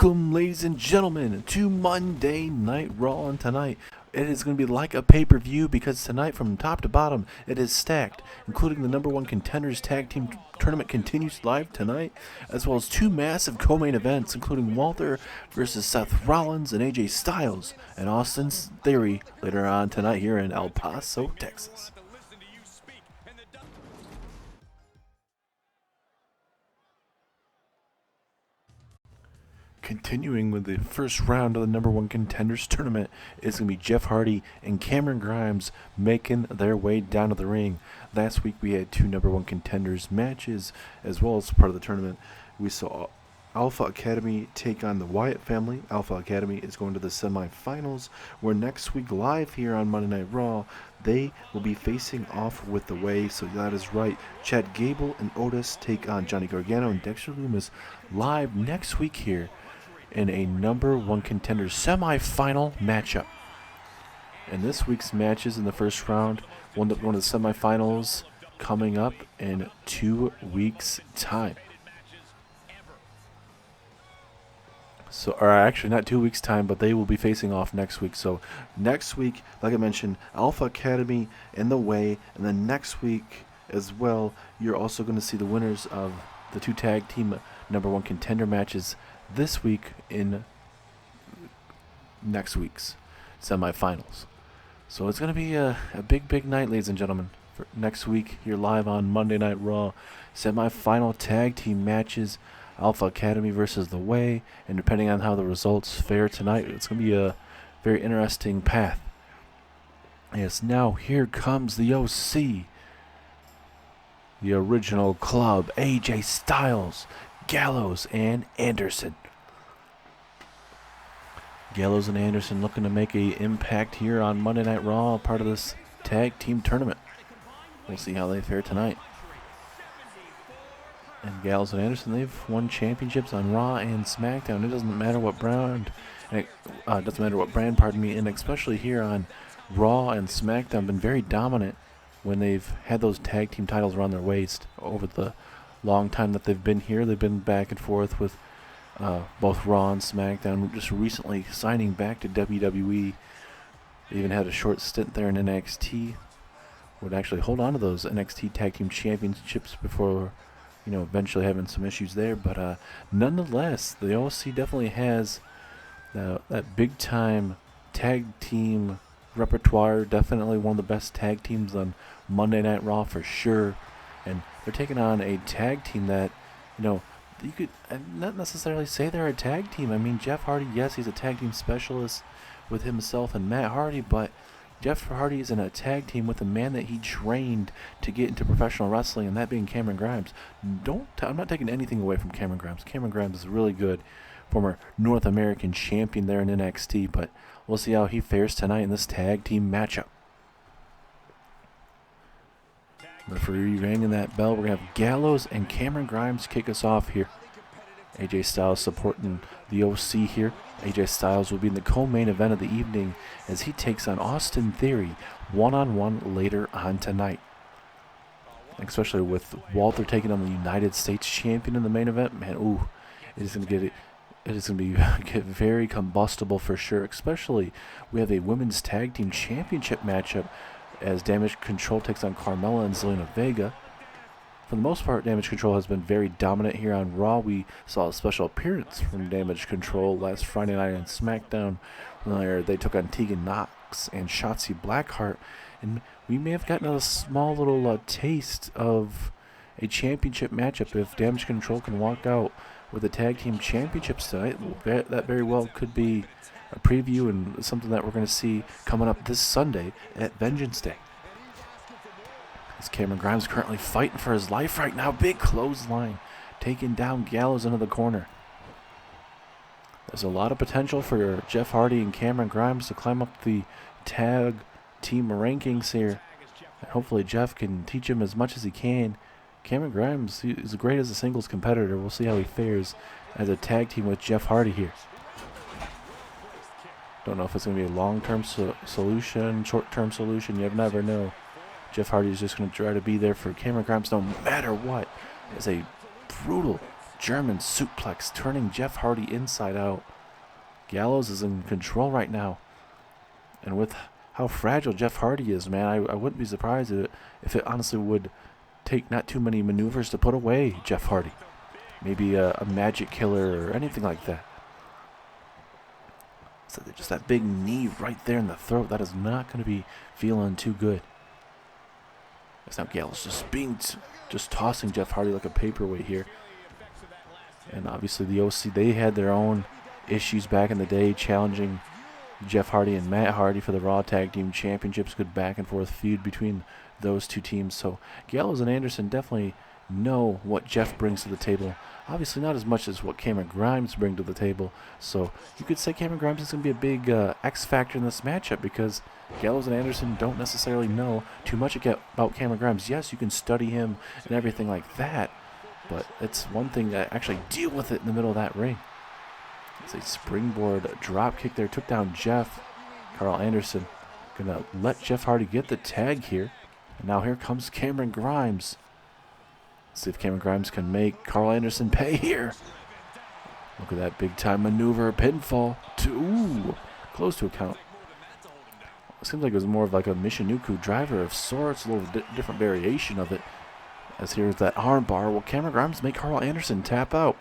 Welcome, ladies and gentlemen, to Monday Night Raw. And tonight, it is going to be like a pay-per-view because tonight, from top to bottom, it is stacked, including the number one contenders tag team tournament continues live tonight, as well as two massive co-main events, including Walter versus Seth Rollins and AJ Styles and Austin's Theory later on tonight here in El Paso, Texas. Continuing with the first round of the number one contenders tournament is going to be Jeff Hardy and Cameron Grimes making their way down to the ring. Last week we had two number one contenders matches as well as part of the tournament. We saw Alpha Academy take on the Wyatt family. Alpha Academy is going to the semifinals, where next week live here on Monday Night Raw they will be facing off with the Way. So that is right, Chad Gable and Otis take on Johnny Gargano and Dexter Lumis live next week here in a number one contender semi-final matchup. And this week's matches in the first round, one of the semifinals coming up in 2 weeks' time. So, or actually not 2 weeks' time, but they will be facing off next week. So next week, like I mentioned, Alpha Academy and the Way, and then next week as well, you're also going to see the winners of the two tag team number one contender matches this week in next week's semifinals. So it's going to be a big night, ladies and gentlemen. For next week, you're live on Monday Night Raw. Semifinal tag team matches, Alpha Academy versus The Way. And depending on how the results fare tonight, it's going to be a very interesting path. Yes, now here comes the OC. The original club, AJ Styles, Gallows, and Anderson. Gallows and Anderson looking to make an impact here on Monday Night Raw, part of this tag team tournament. We'll see how they fare tonight. And Gallows and Anderson, they've won championships on Raw and SmackDown. It doesn't matter what brand, and especially here on Raw and SmackDown, been very dominant when they've had those tag team titles around their waist over the long time that they've been here. They've been back and forth with both Raw and SmackDown, just recently signing back to WWE. They even had a short stint there in NXT. Would actually hold on to those NXT Tag Team Championships before, eventually having some issues there. But nonetheless, the OC definitely has that big-time tag team repertoire. Definitely one of the best tag teams on Monday Night Raw for sure. And they're taking on a tag team that, you could not necessarily say they're a tag team. I mean, Jeff Hardy, yes, he's a tag team specialist with himself and Matt Hardy, but Jeff Hardy is in a tag team with a man that he trained to get into professional wrestling, and that being Cameron Grimes. I'm not taking anything away from Cameron Grimes. Cameron Grimes is really good, former North American champion there in NXT, but we'll see how he fares tonight in this tag team matchup. Referee ringing that bell. We're going to have Gallows and Cameron Grimes kick us off here. AJ Styles supporting the OC here. AJ Styles will be in the co-main event of the evening as he takes on Austin Theory one-on-one later on tonight. Especially with Walter taking on the United States champion in the main event. Man, it is going to get very combustible for sure. Especially we have a women's tag team championship matchup as Damage Control takes on Carmella and Zelina Vega. For the most part, Damage Control has been very dominant here on Raw. We saw a special appearance from Damage Control last Friday night on SmackDown, where they took on Tegan Nox and Shotzi Blackheart. And we may have gotten a small little taste of a championship matchup if Damage Control can walk out with the tag team championships tonight. That very well could be a preview and something that we're going to see coming up this Sunday at Vengeance Day. As Cameron Grimes currently fighting for his life right now. Big clothesline, taking down Gallows into the corner. There's a lot of potential for Jeff Hardy and Cameron Grimes to climb up the tag team rankings here. And hopefully Jeff can teach him as much as he can. Cameron Grimes is great as a singles competitor. We'll see how he fares as a tag team with Jeff Hardy here. Don't know if it's going to be a long-term solution, short-term solution. You never know. Jeff Hardy is just going to try to be there for Cameron Grimes no matter what. It's a brutal German suplex, turning Jeff Hardy inside out. Gallows is in control right now. And with how fragile Jeff Hardy is, man, I wouldn't be surprised if it honestly would take not too many maneuvers to put away Jeff Hardy. Maybe a magic killer or anything like that. So just that big knee right there in the throat, that is not going to be feeling too good. That's now Gallows just tossing Jeff Hardy like a paperweight here. And obviously the OC, they had their own issues back in the day challenging Jeff Hardy and Matt Hardy for the Raw Tag Team Championships. Good back and forth feud between those two teams. So Gallows and Anderson definitely know what Jeff brings to the table. Obviously not as much as what Cameron Grimes bring to the table. So you could say Cameron Grimes is going to be a big X factor in this matchup because Gallows and Anderson don't necessarily know too much about Cameron Grimes. Yes, you can study him and everything like that, but it's one thing to actually deal with it in the middle of that ring. It's a springboard drop kick there. Took down Jeff. Carl Anderson going to let Jeff Hardy get the tag here. And now here comes Cameron Grimes. See if Cameron Grimes can make Carl Anderson pay here. Look at that big time maneuver. Pinfall. Ooh, close to a count. It seems like it was more of like a Michinoku driver of sorts. A little different variation of it. As here's that arm bar. Will Cameron Grimes make Carl Anderson tap out?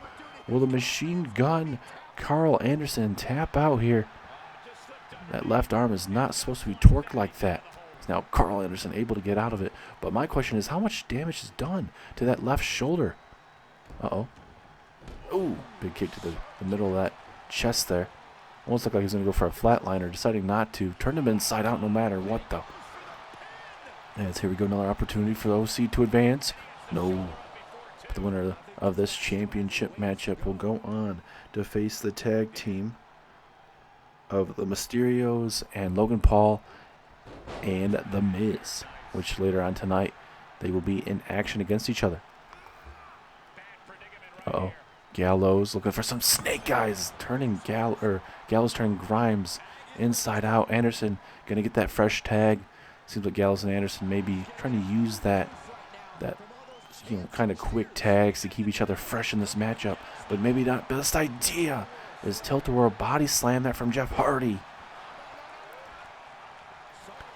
Will the machine gun Carl Anderson tap out here? That left arm is not supposed to be torqued like that. Now Carl Anderson able to get out of it. But my question is, how much damage is done to that left shoulder? Uh-oh. Ooh, big kick to the middle of that chest there. Almost looked like he was going to go for a flatliner, deciding not to. Turned him inside out no matter what, though. And here we go, another opportunity for the OC to advance. No. But the winner of this championship matchup will go on to face the tag team of the Mysterios and Logan Paul and The Miz, which later on tonight they will be in action against each other. Uh-oh. Gallows looking for some snake eyes, turning Gallows turning Grimes inside out. Anderson gonna get that fresh tag. Seems like Gallows and Anderson may be trying to use that kind of quick tags to keep each other fresh in this matchup, but maybe not. Best idea is tilt-a-whirl body slam that from Jeff Hardy.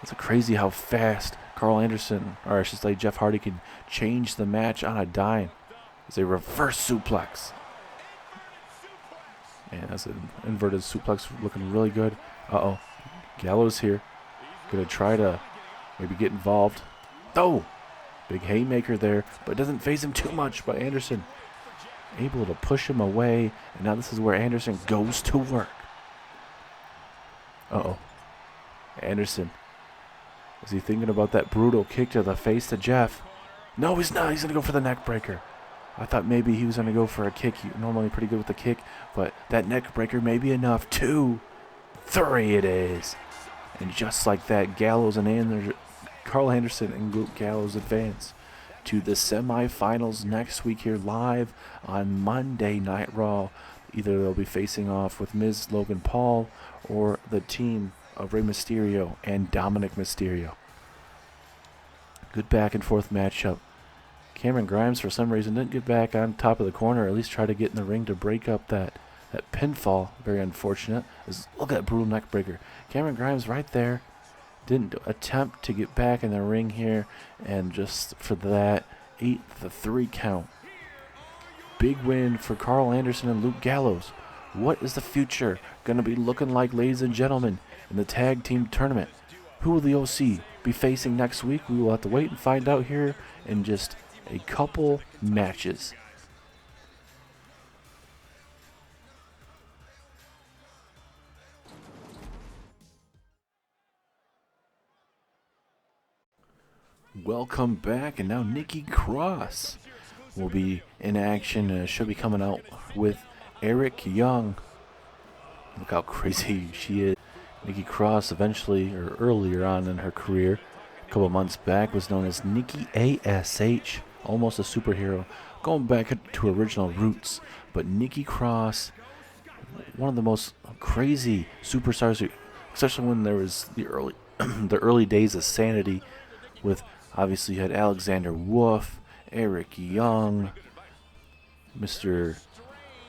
It's crazy how fast Carl Anderson, or I should say Jeff Hardy, can change the match on a dime. It's a reverse suplex. And that's an inverted suplex looking really good. Uh-oh. Gallows here. Going to try to maybe get involved. Oh! Big haymaker there, but it doesn't phase him too much. But Anderson able to push him away. And now this is where Anderson goes to work. Uh-oh. Anderson. Is he thinking about that brutal kick to the face to Jeff? No, he's not. He's going to go for the neck breaker. I thought maybe he was going to go for a kick. He's normally pretty good with the kick, but that neck breaker may be enough. 2, 3 it is. And just like that, Gallows and Carl Anderson and Luke Gallows advance to the semifinals next week here live on Monday Night Raw. Either they'll be facing off with Miz Logan Paul or the team of Rey Mysterio and Dominic Mysterio. Good back and forth matchup. Cameron Grimes, for some reason, didn't get back on top of the corner, or at least try to get in the ring to break up that pinfall. Very unfortunate. Look at that brutal neck breaker. Cameron Grimes right there. Didn't attempt to get back in the ring here, and just for that, 8 the 3 count. Big win for Carl Anderson and Luke Gallows. What is the future going to be looking like, ladies and gentlemen, in the tag team tournament? Who will the OC be facing next week? We will have to wait and find out here in just a couple matches. Welcome back, and now Nikki Cross will be in action. She'll be coming out with Eric Young. Look how crazy she is. Nikki Cross eventually, or earlier on in her career, a couple months back, was known as Nikki ASH, almost a superhero, going back to original roots. But Nikki Cross, one of the most crazy superstars, especially when there was the early days of Sanity, with obviously you had Alexander Wolf, Eric Young, Mr.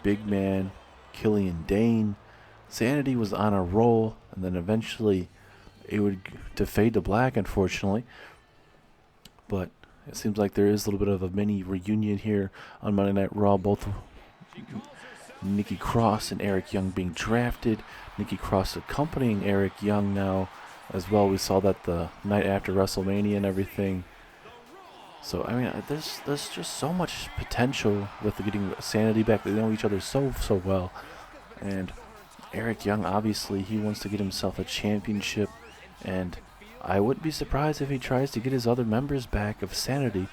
Big Man, Killian Dane. Sanity was on a roll, and then eventually it would to fade to black, unfortunately. But it seems like there is a little bit of a mini reunion here on Monday Night Raw. Both Nikki Cross and Eric Young being drafted. Nikki Cross accompanying Eric Young now as well. We saw that the night after WrestleMania and everything. So, I mean, there's just so much potential with getting Sanity back. They know each other so well. And Eric Young, obviously, he wants to get himself a championship. And I wouldn't be surprised if he tries to get his other members back of Sanity.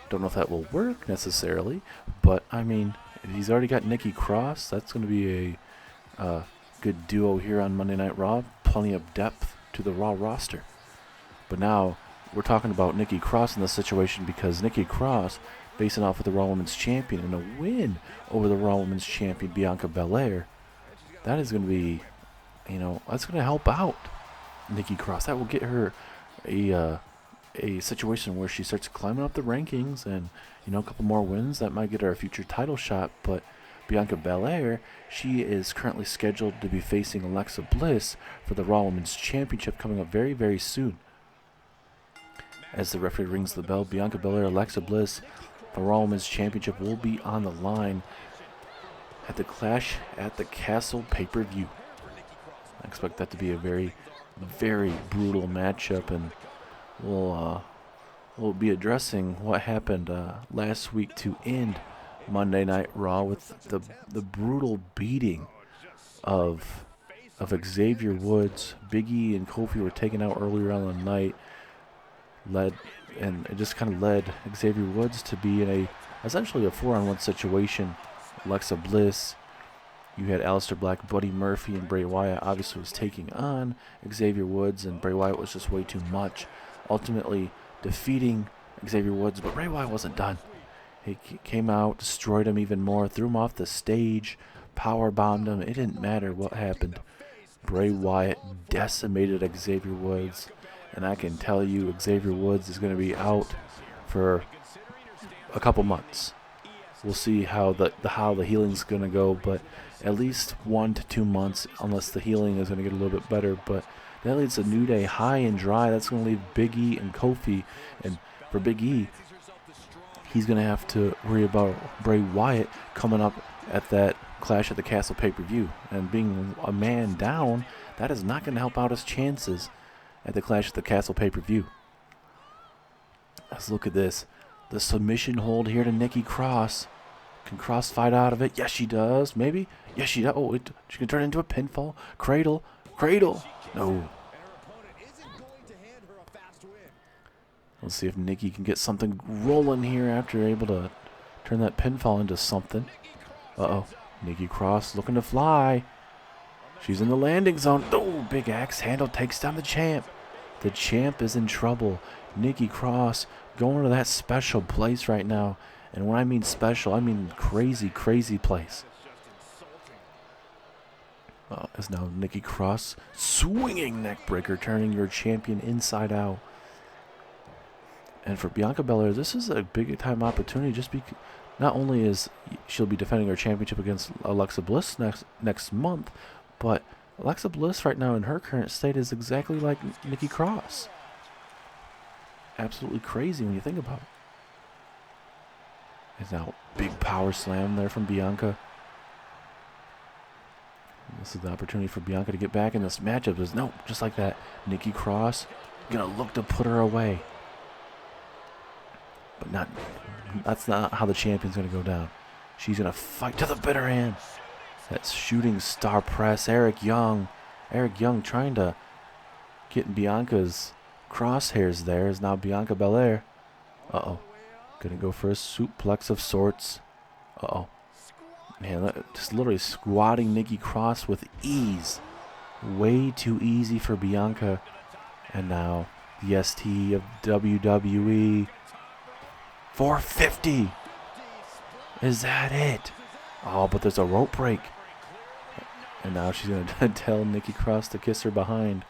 Don't know if that will work necessarily. But, I mean, he's already got Nikki Cross. That's going to be a good duo here on Monday Night Raw. Plenty of depth to the Raw roster. But now we're talking about Nikki Cross in this situation because Nikki Cross facing off with the Raw Women's Champion and a win over the Raw Women's Champion Bianca Belair. That is going to be, that's going to help out Nikki Cross. That will get her a situation where she starts climbing up the rankings and, a couple more wins. That might get her a future title shot. But Bianca Belair, she is currently scheduled to be facing Alexa Bliss for the Raw Women's Championship coming up very, very soon. As the referee rings the bell, Bianca Belair, Alexa Bliss, the Raw Women's Championship will be on the line at the Clash at the Castle pay-per-view. I expect that to be a very, very brutal matchup, and we'll be addressing what happened last week to end Monday Night Raw with the brutal beating of Xavier Woods. Big E and Kofi were taken out earlier on the night. It just kind of led Xavier Woods to be in essentially a 4-on-1 situation. Alexa Bliss, you had Aleister Black, Buddy Murphy, and Bray Wyatt obviously was taking on Xavier Woods, and Bray Wyatt was just way too much, ultimately defeating Xavier Woods. But Bray Wyatt wasn't done. He came out, destroyed him even more, threw him off the stage, power bombed him. It didn't matter what happened. Bray Wyatt decimated Xavier Woods. And I can tell you, Xavier Woods is going to be out for a couple months. We'll see how the healing's going to go, but at least 1 to 2 months, unless the healing is going to get a little bit better. But that leaves a New Day high and dry. That's going to leave Big E and Kofi. And for Big E, he's going to have to worry about Bray Wyatt coming up at that Clash at the Castle pay-per-view. And being a man down, that is not going to help out his chances at the Clash at the Castle pay-per-view. Let's look at this. The submission hold here to Nikki Cross. Can Cross fight out of it? Yes, she does. Maybe? Yes, she does. Oh, she can turn it into a pinfall. Cradle. No. Let's see if Nikki can get something rolling here after able to turn that pinfall into something. Uh-oh. Nikki Cross looking to fly. She's in the landing zone. Oh, big axe handle takes down the champ. The champ is in trouble. Nikki Cross going to that special place right now. And when I mean special, I mean crazy, crazy place. As now Nikki Cross swinging neckbreaker, turning your champion inside out. And for Bianca Belair, this is a big time opportunity. Just because not only is she'll be defending her championship against Alexa Bliss next month, but Alexa Bliss right now in her current state is exactly like Nikki Cross. Absolutely crazy when you think about it. It's now big power slam there from Bianca. This is the opportunity for Bianca to get back in this matchup. Just like that. Nikki Cross gonna look to put her away. But that's not how the champion's gonna go down. She's gonna fight to the bitter end. That shooting star press. Eric Young trying to get in Bianca's crosshairs there is now Bianca Belair. Uh-oh. Gonna go for a suplex of sorts. Uh-oh. Man, just literally squatting Nikki Cross with ease. Way too easy for Bianca. And now the ST of WWE. 450. Is that it? Oh, but there's a rope break. And now she's going to tell Nikki Cross to kiss her behind.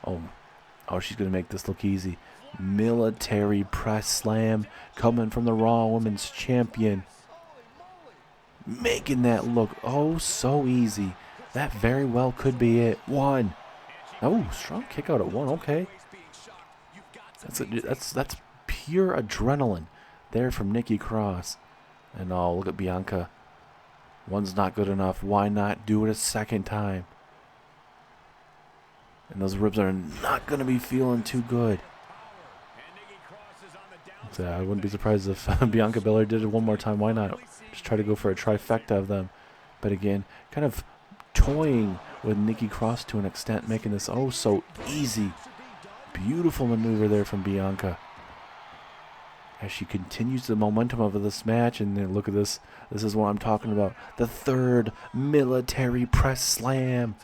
Oh, she's going to make this look easy. Military press slam coming from the Raw Women's Champion. making that look oh so easy. That very well could be it. 1. Oh, strong kick out at 1. Okay. That's pure adrenaline there from Nikki Cross. And oh, look at Bianca. 1's not good enough. Why not do it a second time? And those ribs are not going to be feeling too good. So I wouldn't be surprised if Bianca Belair did it one more time. Why not? Just try to go for a trifecta of them. But again, kind of toying with Nikki Cross to an extent, making this oh so easy. Beautiful maneuver there from Bianca. As she continues the momentum of this match, and then look at this. This is what I'm talking about. The 3rd military press slam.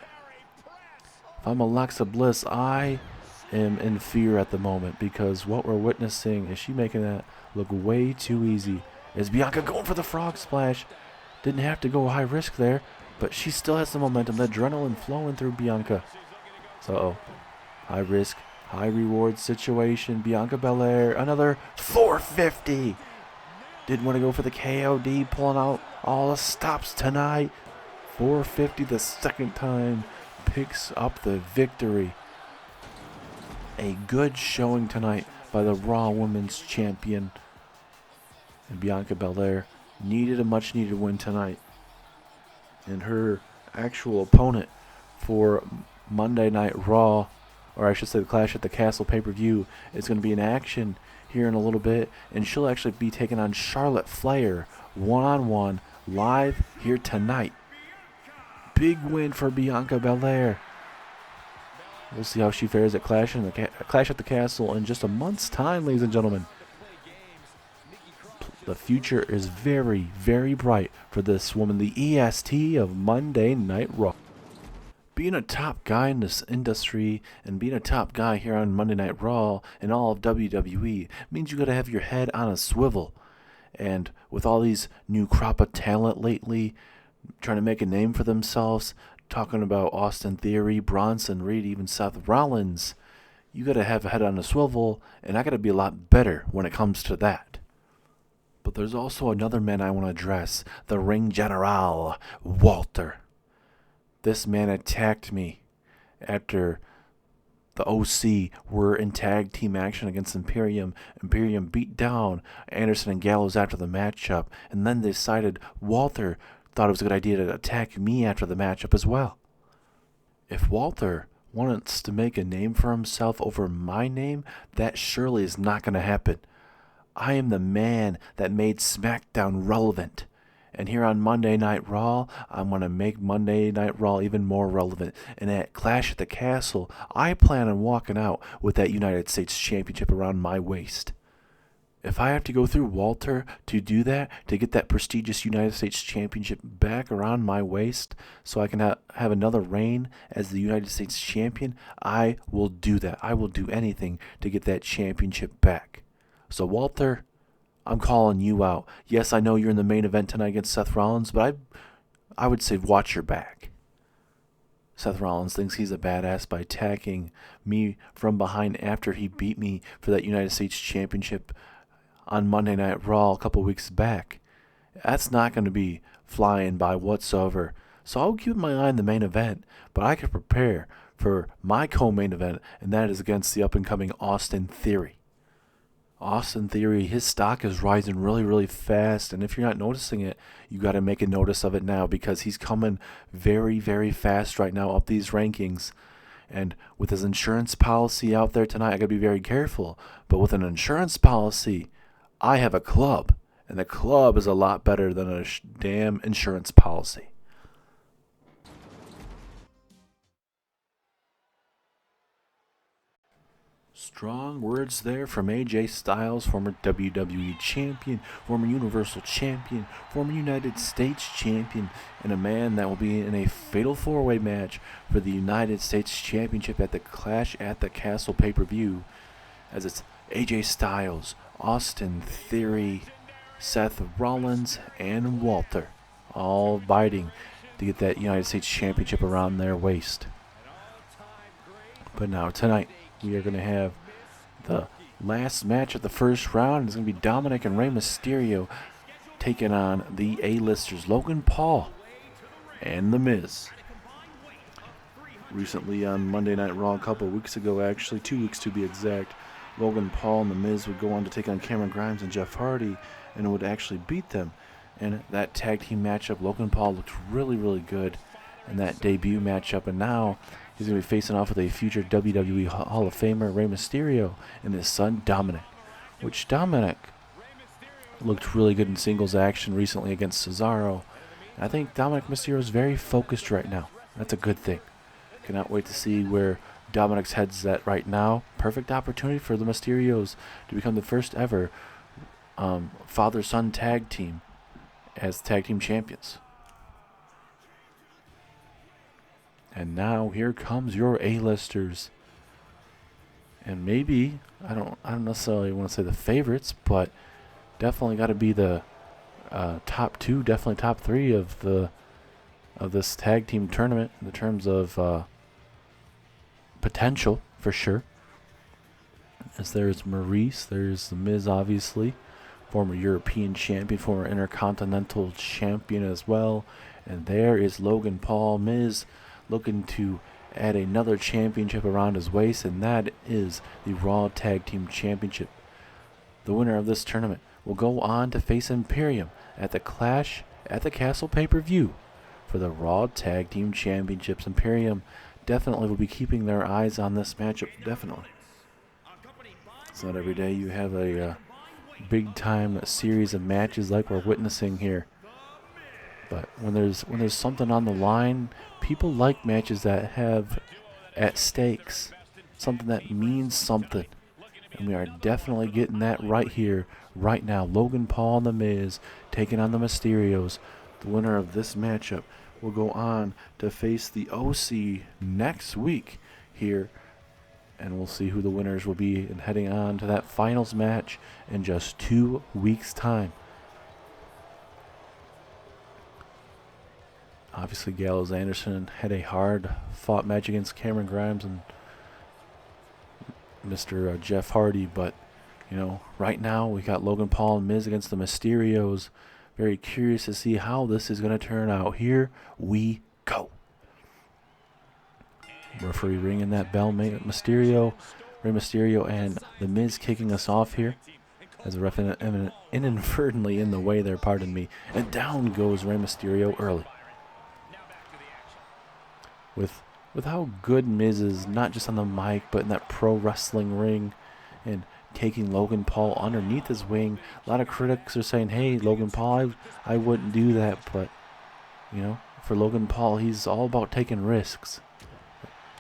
If I'm Alexa Bliss, I am in fear at the moment because what we're witnessing is she making that look way too easy. Is Bianca going for the frog splash? Didn't have to go high risk there, but she still has the momentum, the adrenaline flowing through Bianca. So, high risk, high reward situation. Bianca Belair, another 450. Didn't want to go for the KOD, pulling out all the stops tonight. 450 the second time, picks up the victory. A good showing tonight by the Raw Women's Champion. And Bianca Belair needed a much needed win tonight. And her actual opponent for Monday Night Raw, or I should say the Clash at the Castle pay-per-view, is going to be in action here in a little bit. And she'll actually be taking on Charlotte Flair one-on-one live here tonight. Big win for Bianca Belair. We'll see how she fares at Clash at the Castle in just a month's time, ladies and gentlemen. The future is very, very bright for this woman, the EST of Monday Night Raw. Being a top guy in this industry and being a top guy here on Monday Night Raw and all of WWE means you got to have your head on a swivel. And with all these new crop of talent lately, trying to make a name for themselves, talking about Austin Theory, Bronson Reed, even Seth Rollins, you got to have a head on a swivel, and I got to be a lot better when it comes to that. But there's also another man I want to address, the Ring General, Walter. This man attacked me after the OC were in tag team action against Imperium. Imperium beat down Anderson and Gallows after the matchup, and then they decided Walter thought it was a good idea to attack me after the matchup as well. If Walter wants to make a name for himself over my name, that surely is not going to happen. I am the man that made SmackDown relevant. And here on Monday Night Raw, I'm going to make Monday Night Raw even more relevant. And at Clash at the Castle, I plan on walking out with that United States Championship around my waist. If I have to go through Walter to do that, to get that prestigious United States Championship back around my waist so I can have another reign as the United States Champion, I will do that. I will do anything to get that championship back. So Walter, I'm calling you out. Yes, I know you're in the main event tonight against Seth Rollins, but I would say watch your back. Seth Rollins thinks he's a badass by attacking me from behind after he beat me for that United States Championship on Monday Night Raw a couple weeks back. That's not going to be flying by whatsoever. So I'll keep my eye on the main event, but I can prepare for my co-main event, and that is against the up-and-coming Austin Theory. Austin Theory, his stock is rising really, really fast, and if you're not noticing it, you got to make a notice of it now because he's coming very, very fast right now up these rankings. And with his insurance policy out there tonight, I got to be very careful. But with an insurance policy, I have a club, and the club is a lot better than a damn insurance policy. Strong words there from AJ Styles, former WWE Champion, former Universal Champion, former United States Champion, and a man that will be in a fatal four-way match for the United States Championship at the Clash at the Castle pay-per-view, as it's AJ Styles, Austin Theory, Seth Rollins, and Walter, all fighting to get that United States Championship around their waist. But now, tonight, we are going to have the last match of the first round. It's going to be Dominic and Rey Mysterio taking on the A-listers, Logan Paul and The Miz. Recently on Monday Night Raw, a couple weeks ago, actually 2 weeks to be exact, Logan Paul and The Miz would go on to take on Cameron Grimes and Jeff Hardy and would actually beat them. And that tag team matchup, Logan Paul looked really, really good in that debut matchup. And now he's going to be facing off with a future WWE Hall of Famer, Rey Mysterio, and his son, Dominic. Which Dominic looked really good in singles action recently against Cesaro. And I think Dominic Mysterio is very focused right now. That's a good thing. Cannot wait to see where Dominic's head's at right now. Perfect opportunity for the Mysterios to become the first ever father-son tag team as tag team champions. And now here comes your A-listers. And maybe, I don't necessarily want to say the favorites, but definitely got to be the top two, definitely top three of this tag team tournament in terms of potential, for sure. As there's Maurice, there's The Miz, obviously, former European champion, former Intercontinental champion as well. And there is Logan Paul. Miz looking to add another championship around his waist, and that is the Raw Tag Team Championship. The winner of this tournament will go on to face Imperium at the Clash at the Castle pay-per-view for the Raw Tag Team Championships. Imperium definitely will be keeping their eyes on this matchup, definitely. It's not every day you have a big-time series of matches like we're witnessing here. But when there's something on the line, people like matches that have at stakes, something that means something. And we are definitely getting that right here, right now. Logan Paul and The Miz taking on the Mysterios. The winner of this matchup will go on to face the OC next week here. And we'll see who the winners will be and heading on to that finals match in just 2 weeks' time. Obviously, Gallows Anderson had a hard-fought match against Cameron Grimes and Mr. Jeff Hardy, but, you know, right now we got Logan Paul and Miz against the Mysterios. Very curious to see how this is going to turn out. Here we go. Referee ringing that bell. Rey Mysterio and The Miz kicking us off here. As a ref inadvertently in the way there, pardon me. And down goes Rey Mysterio early. With how good Miz is, not just on the mic, but in that pro wrestling ring, and taking Logan Paul underneath his wing. A lot of critics are saying, hey, Logan Paul, I wouldn't do that. But, you know, for Logan Paul, he's all about taking risks.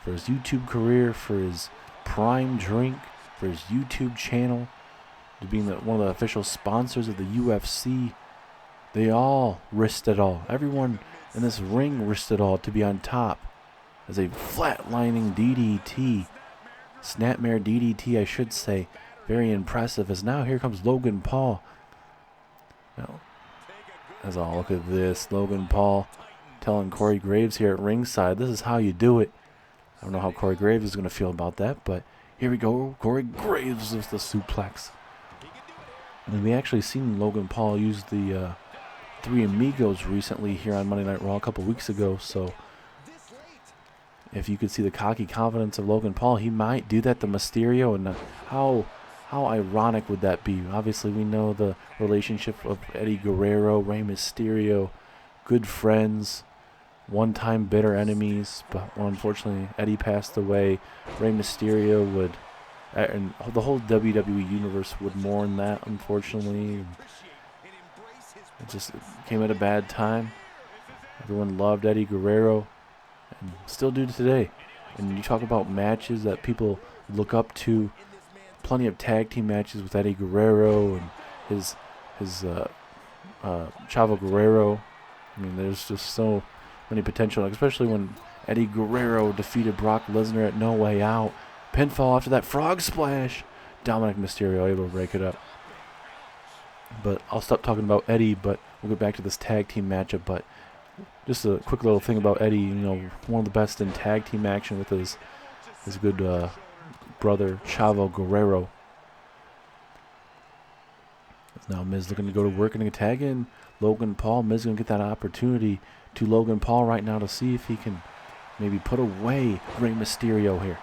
For his YouTube career, for his Prime drink, for his YouTube channel, to being one of the official sponsors of the UFC, they all risked it all. Everyone in this ring risked it all to be on top. As a flatlining DDT, snapmare DDT, I should say, very impressive. As now here comes Logan Paul. Now, as I look at this, Logan Paul telling Corey Graves here at ringside, this is how you do it. I don't know how Corey Graves is going to feel about that, but here we go. Corey Graves with the suplex. And we actually seen Logan Paul use the Three Amigos recently here on Monday Night Raw a couple weeks ago, so if you could see the cocky confidence of Logan Paul, he might do that to Mysterio. And how ironic would that be? Obviously, we know the relationship of Eddie Guerrero, Rey Mysterio, good friends, one-time bitter enemies. But unfortunately, Eddie passed away. Rey Mysterio would, and the whole WWE universe would mourn that, unfortunately. It just came at a bad time. Everyone loved Eddie Guerrero. And still do today. And you talk about matches that people look up to. Plenty of tag team matches with Eddie Guerrero and his Chavo Guerrero. I mean, there's just so many potential, especially when Eddie Guerrero defeated Brock Lesnar at No Way Out. Pinfall after that frog splash. Dominic Mysterio able to break it up. But I'll stop talking about Eddie, but we'll get back to this tag team matchup. But just a quick little thing about Eddie, you know, one of the best in tag team action with his good brother, Chavo Guerrero. Now Miz looking to go to work and tag in Logan Paul. Miz going to get that opportunity to Logan Paul right now to see if he can maybe put away Rey Mysterio here.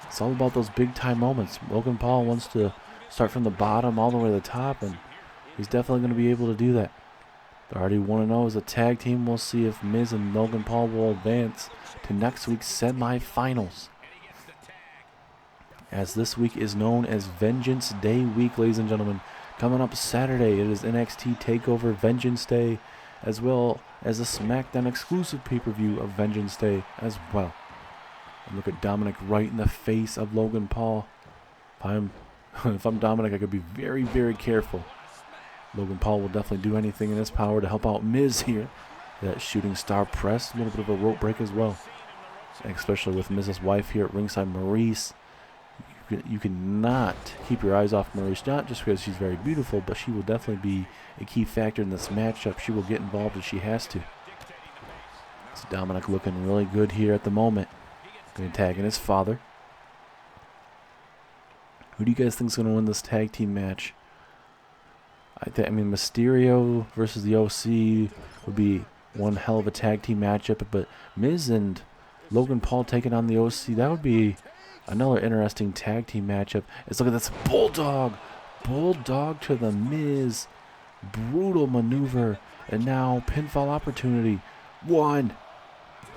It's all about those big time moments. Logan Paul wants to start from the bottom all the way to the top, and he's definitely going to be able to do that. They already 1-0 as a tag team. We'll see if Miz and Logan Paul will advance to next week's semifinals, as this week is known as Vengeance Day week, ladies and gentlemen. Coming up Saturday, it is NXT TakeOver Vengeance Day, as well as a SmackDown exclusive pay-per-view of Vengeance Day as well. And look at Dominic right in the face of Logan Paul. If I'm Dominic, I could be very, very careful. Logan Paul will definitely do anything in his power to help out Miz here. That shooting star press, a little bit of a rope break as well. Especially with Miz's wife here at ringside, Maurice. You cannot keep your eyes off Maurice, not just because she's very beautiful, but she will definitely be a key factor in this matchup. She will get involved if she has to. So Dominic looking really good here at the moment. Going to tag in his father. Who do you guys think is going to win this tag team match? I mean, Mysterio versus the OC would be one hell of a tag team matchup, but Miz and Logan Paul taking on the OC, that would be another interesting tag team matchup. Let's look at this Bulldog. Bulldog to the Miz. Brutal maneuver. And now pinfall opportunity. 1,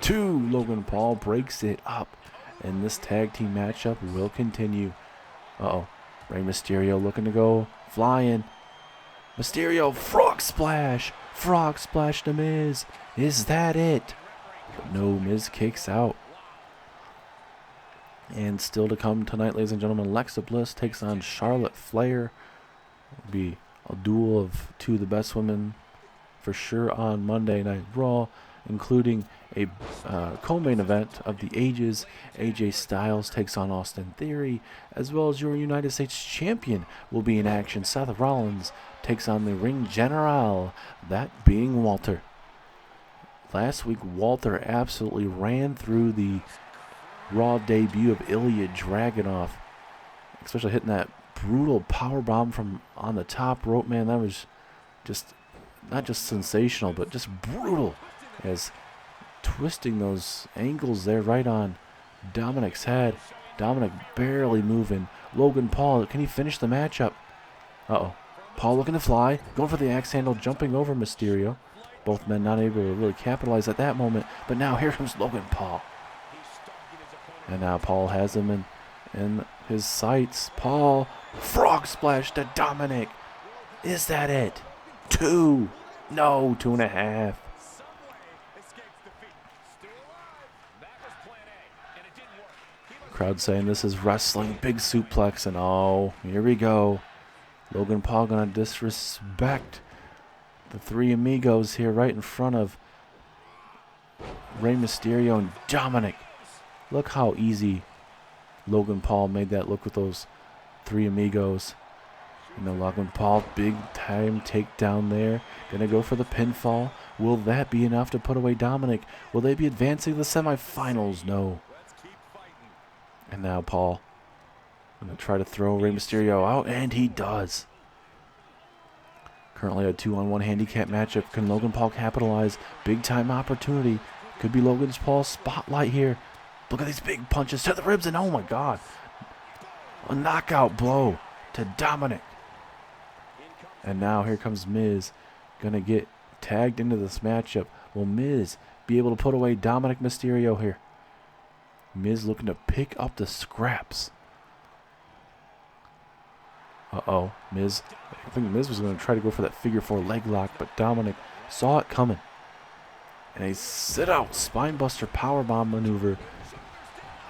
2. Logan Paul breaks it up. And this tag team matchup will continue. Uh-oh. Rey Mysterio looking to go flying. Mysterio, frog splash. Frog splash to Miz. Is that it? But no, Miz kicks out. And still to come tonight, ladies and gentlemen, Alexa Bliss takes on Charlotte Flair. It'll be a duel of two of the best women for sure on Monday Night Raw, including a co-main event of the ages. AJ Styles takes on Austin Theory, as well as your United States Champion will be in action. Seth Rollins takes on the Ring General, that being Walter. Last week, Walter absolutely ran through the Raw debut of Ilya Dragunov, especially hitting that brutal powerbomb from on the top rope. Man, that was just not just sensational, but just brutal, as twisting those angles there right on Dominic's head. Dominic barely moving. Logan Paul, can he finish the matchup? Uh-oh. Paul looking to fly, going for the axe handle, jumping over Mysterio. Both men not able to really capitalize at that moment, but now here comes Logan Paul. And now Paul has him in his sights. Paul, frog splash to Dominic. Is that it? 2. No, 2.5. Crowd saying this is wrestling. Big suplex. And oh, here we go. Logan Paul going to disrespect the three amigos here right in front of Rey Mysterio and Dominic. Look how easy Logan Paul made that look with those three amigos. You know, Logan Paul, big time takedown there. Gonna go for the pinfall. Will that be enough to put away Dominic? Will they be advancing to the semifinals? No. And now Paul gonna try to throw Rey Mysterio out, and he does. Currently a 2-on-1 handicap matchup. Can Logan Paul capitalize? Big time opportunity. Could be Logan Paul's spotlight here. Look at these big punches to the ribs, and oh my God. A knockout blow to Dominic. And now here comes Miz. Gonna get tagged into this matchup. Will Miz be able to put away Dominic Mysterio here? Miz looking to pick up the scraps. Uh-oh. Miz. I think Miz was going to try to go for that figure 4 leg lock, but Dominic saw it coming. And a sit-out spinebuster powerbomb maneuver.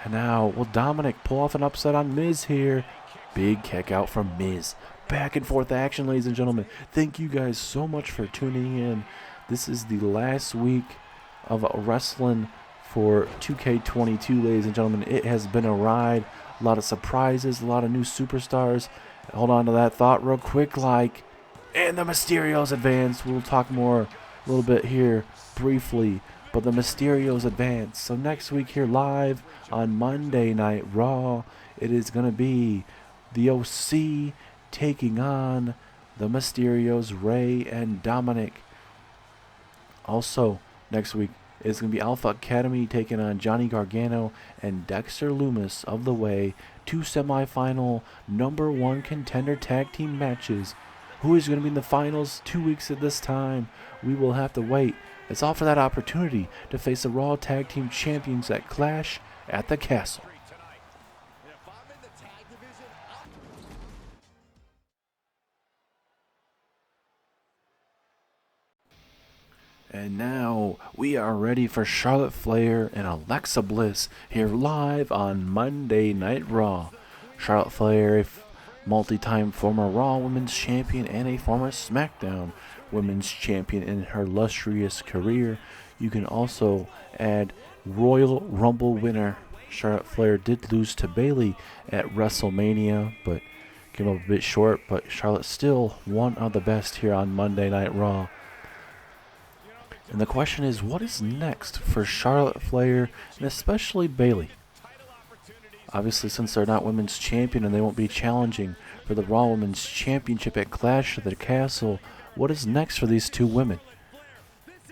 And now, will Dominic pull off an upset on Miz here? Big kick out from Miz. Back and forth action, ladies and gentlemen. Thank you guys so much for tuning in. This is the last week of wrestling for 2K22, ladies and gentlemen. It has been a ride. A lot of surprises, a lot of new superstars. Hold on to that thought real quick, and the Mysterios advance. We'll talk more a little bit here briefly, but the Mysterios advance. So next week here live on Monday Night Raw, it is going to be the OC taking on the Mysterios, Ray and Dominic. Also, next week is going to be Alpha Academy taking on Johnny Gargano and Dexter Lumis of the Way. 2 semifinal #1 contender tag team matches. Who is going to be in the finals 2 weeks at this time? We will have to wait. It's all for that opportunity to face the Raw Tag Team Champions at Clash at the Castle. And now we are ready for Charlotte Flair and Alexa Bliss here live on Monday Night Raw. Charlotte Flair, a multi-time former Raw Women's Champion and a former SmackDown Women's Champion in her illustrious career. You can also add Royal Rumble winner. Charlotte Flair did lose to Bayley at WrestleMania, but came up a bit short. But Charlotte still one of the best here on Monday Night Raw. And the question is, what is next for Charlotte Flair and especially Bayley? Obviously, since they're not Women's Champion and they won't be challenging for the Raw Women's Championship at Clash at the Castle, what is next for these two women?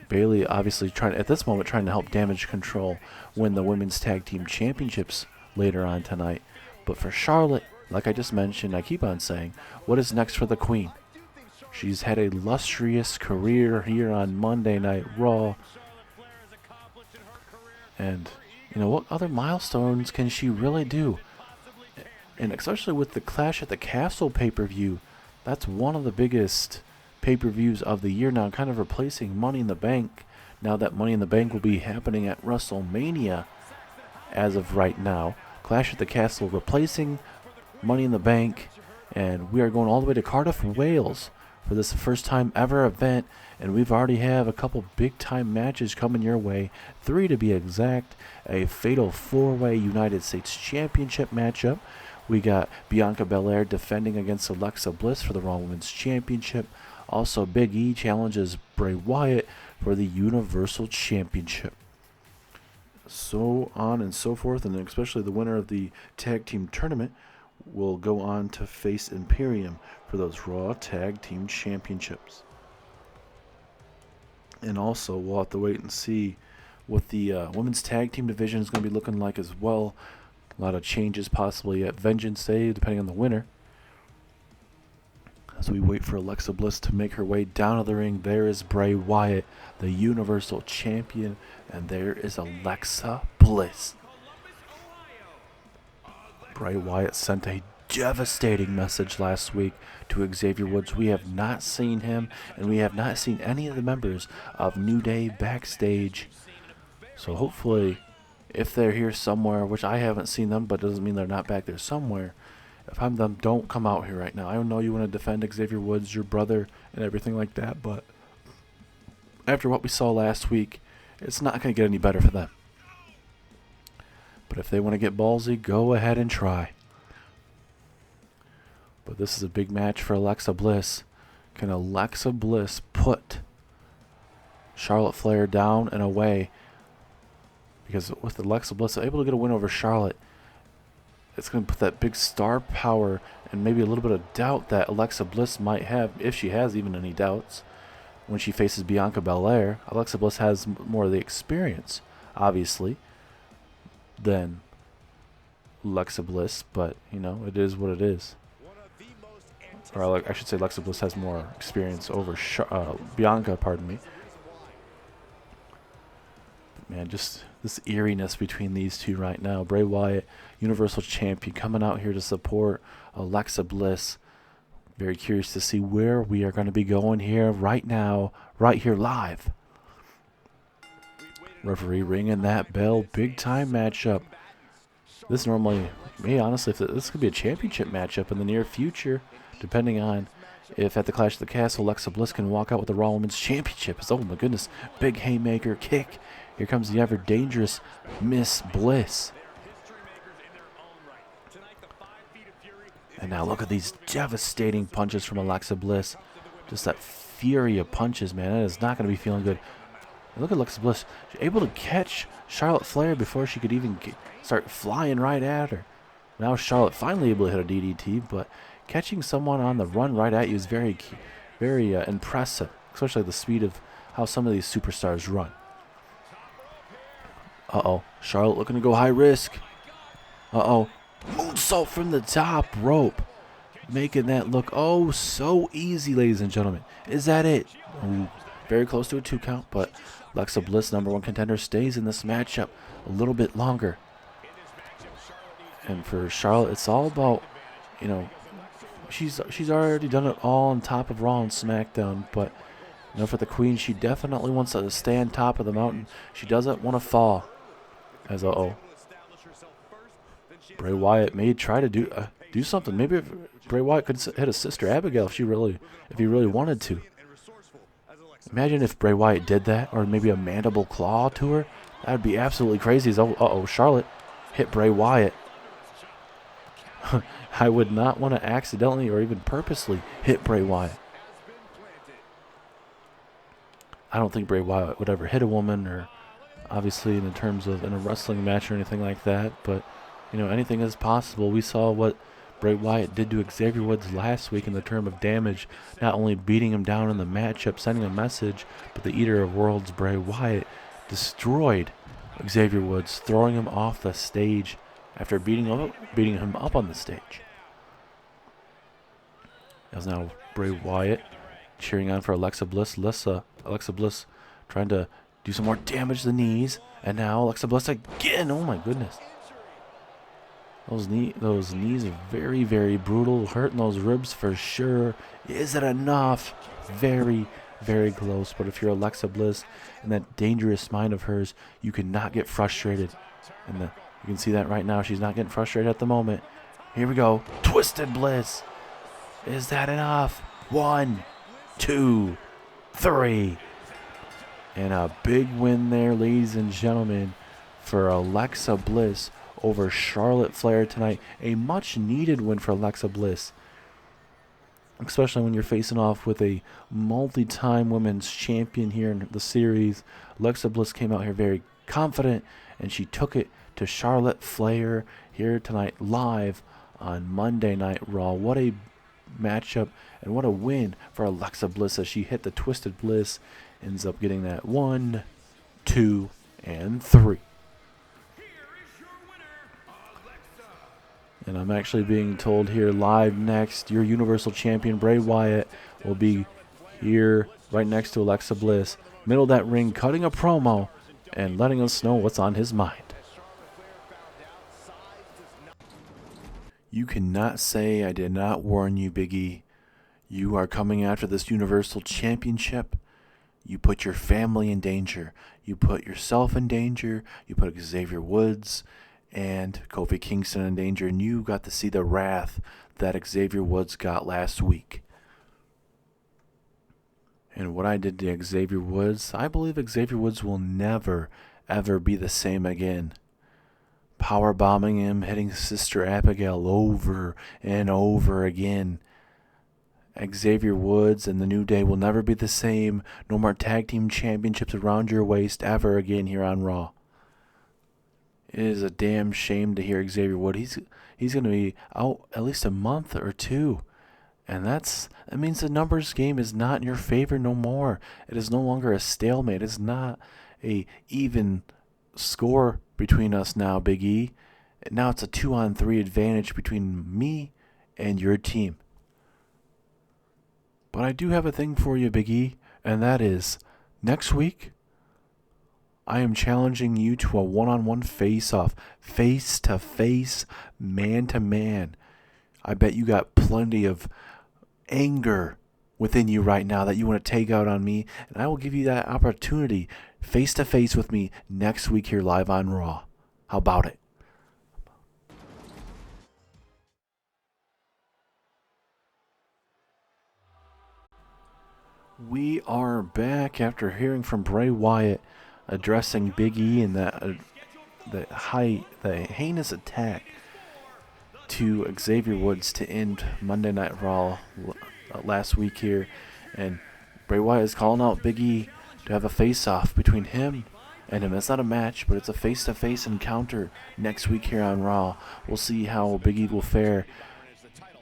Bayley obviously at this moment trying to help Damage Control win the Women's Tag Team Championships later on tonight. But for Charlotte, like I just mentioned, I keep on saying, what is next for the Queen? She's had a illustrious career here on Monday Night Raw. And, you know, what other milestones can she really do? And especially with the Clash at the Castle pay-per-view, that's one of the biggest pay-per-views of the year now, kind of replacing Money in the Bank. Now that Money in the Bank will be happening at WrestleMania as of right now. Clash at the Castle replacing Money in the Bank. And we are going all the way to Cardiff, Wales for this first time ever event, and we've already have a couple big time matches coming your way, 3 to be exact. A fatal 4-way United States Championship matchup. We got Bianca Belair defending against Alexa Bliss for the Raw Women's Championship. Also, Big E challenges Bray Wyatt for the Universal Championship. So on and so forth, and especially the winner of the tag team tournament will go on to face Imperium for those Raw Tag Team Championships. And also, we'll have to wait and see what the Women's Tag Team division is going to be looking like as well. A lot of changes possibly at Vengeance Day, depending on the winner. As we wait for Alexa Bliss to make her way down to the ring, there is Bray Wyatt, the Universal Champion, and there is Alexa Bliss. Bray Wyatt sent a devastating message last week to Xavier Woods. We have not seen him, and we have not seen any of the members of New Day backstage. So hopefully, if they're here somewhere, which I haven't seen them, but doesn't mean they're not back there somewhere. If I'm them, don't come out here right now. I know you want to defend Xavier Woods, your brother, and everything like that, but after what we saw last week, it's not going to get any better for them. But if they want to get ballsy, go ahead and try. But this is a big match for Alexa Bliss. Can Alexa Bliss put Charlotte Flair down and away? Because with Alexa Bliss able to get a win over Charlotte, it's going to put that big star power and maybe a little bit of doubt that Alexa Bliss might have, if she has even any doubts, when she faces Bianca Belair. Alexa Bliss has more of the experience, obviously, than Alexa Bliss, but, you know, it is what it is. Or I should say Alexa Bliss has more experience over Bianca, pardon me. But man, just this eeriness between these two right now. Bray Wyatt, Universal Champion, coming out here to support Alexa Bliss. Very curious to see where we are going to be going here right now, right here live. Referee ringing that bell. Big time matchup. This normally, honestly, if this could be a championship matchup in the near future, depending on if at the Clash of the Castle, Alexa Bliss can walk out with the Raw Women's Championship. Oh my goodness. Big haymaker kick. Here comes the ever dangerous Miss Bliss. And now look at these devastating punches from Alexa Bliss. Just that fury of punches, man. That is not going to be feeling good. Look at Alexa Bliss. She's able to catch Charlotte Flair before she could even start flying right at her. Now Charlotte finally able to hit a DDT, but catching someone on the run right at you is very impressive, especially the speed of how some of these superstars run. Charlotte looking to go high risk. Moonsault from the top rope. Making that look oh so easy, ladies and gentlemen. Is that it? Ooh, very close to a 2 count, but Alexa Bliss, #1 contender, stays in this matchup a little bit longer. And for Charlotte, it's all about, you know, she's already done it all on top of Raw and SmackDown, but you know, for the Queen, she definitely wants to stay on top of the mountain. She doesn't want to fall. As Bray Wyatt may try to do something. Maybe if Bray Wyatt could hit his sister Abigail if he really wanted to. Imagine if Bray Wyatt did that, or maybe a mandible claw to her. That would be absolutely crazy. Charlotte hit Bray Wyatt. I would not want to accidentally or even purposely hit Bray Wyatt. I don't think Bray Wyatt would ever hit a woman, or obviously in terms of in a wrestling match or anything like that, but you know, anything is possible. We saw what Bray Wyatt did to Xavier Woods last week in the term of damage, not only beating him down in the matchup, sending a message, but the Eater of Worlds, Bray Wyatt, destroyed Xavier Woods, throwing him off the stage after beating him up on the stage. As now Bray Wyatt cheering on for Alexa Bliss. Alexa Bliss trying to do some more damage to the knees. And now Alexa Bliss again. Oh my goodness. Those knees are very, very brutal. Hurting those ribs for sure. Is it enough? Very, very close. But if you're Alexa Bliss and that dangerous mind of hers, you cannot get frustrated. And you can see that right now. She's not getting frustrated at the moment. Here we go. Twisted Bliss. Is that enough? 1, 2, 3. And a big win there, ladies and gentlemen, for Alexa Bliss over Charlotte Flair tonight. A much needed win for Alexa Bliss, especially when you're facing off with a multi-time women's champion here in the series. Alexa Bliss came out here very confident, and she took it to Charlotte Flair here tonight live on Monday Night Raw. What a matchup and what a win for Alexa Bliss as she hit the Twisted Bliss. Ends up getting that 1, 2, and 3. And I'm actually being told here live next, your Universal Champion Bray Wyatt will be here right next to Alexa Bliss, middle of that ring, cutting a promo and letting us know what's on his mind. You cannot say I did not warn you, Big E. You are coming after this Universal Championship. You put your family in danger. You put yourself in danger. You put Xavier Woods and Kofi Kingston in danger. And you got to see the wrath that Xavier Woods got last week. And what I did to Xavier Woods, I believe Xavier Woods will never, ever be the same again. Power bombing him, hitting Sister Abigail over and over again. Xavier Woods and the New Day will never be the same. No more tag team championships around your waist ever again here on Raw. It is a damn shame to hear Xavier Woods. He's going to be out at least a month or two. And that means the numbers game is not in your favor no more. It is no longer a stalemate. It's not a even score between us now, Big E. Now it's a 2-on-3 advantage between me and your team. But I do have a thing for you, Big E, and that is, next week, I am challenging you to a one-on-one face-off, face-to-face, man-to-man. I bet you got plenty of anger within you right now that you want to take out on me, and I will give you that opportunity face-to-face with me next week here live on Raw. How about it? We are back after hearing from Bray Wyatt addressing Big E and the heinous attack to Xavier Woods to end Monday Night Raw last week here. And Bray Wyatt is calling out Big E to have a face-off between him and him. It's not a match, but it's a face-to-face encounter next week here on Raw. We'll see how Big E will fare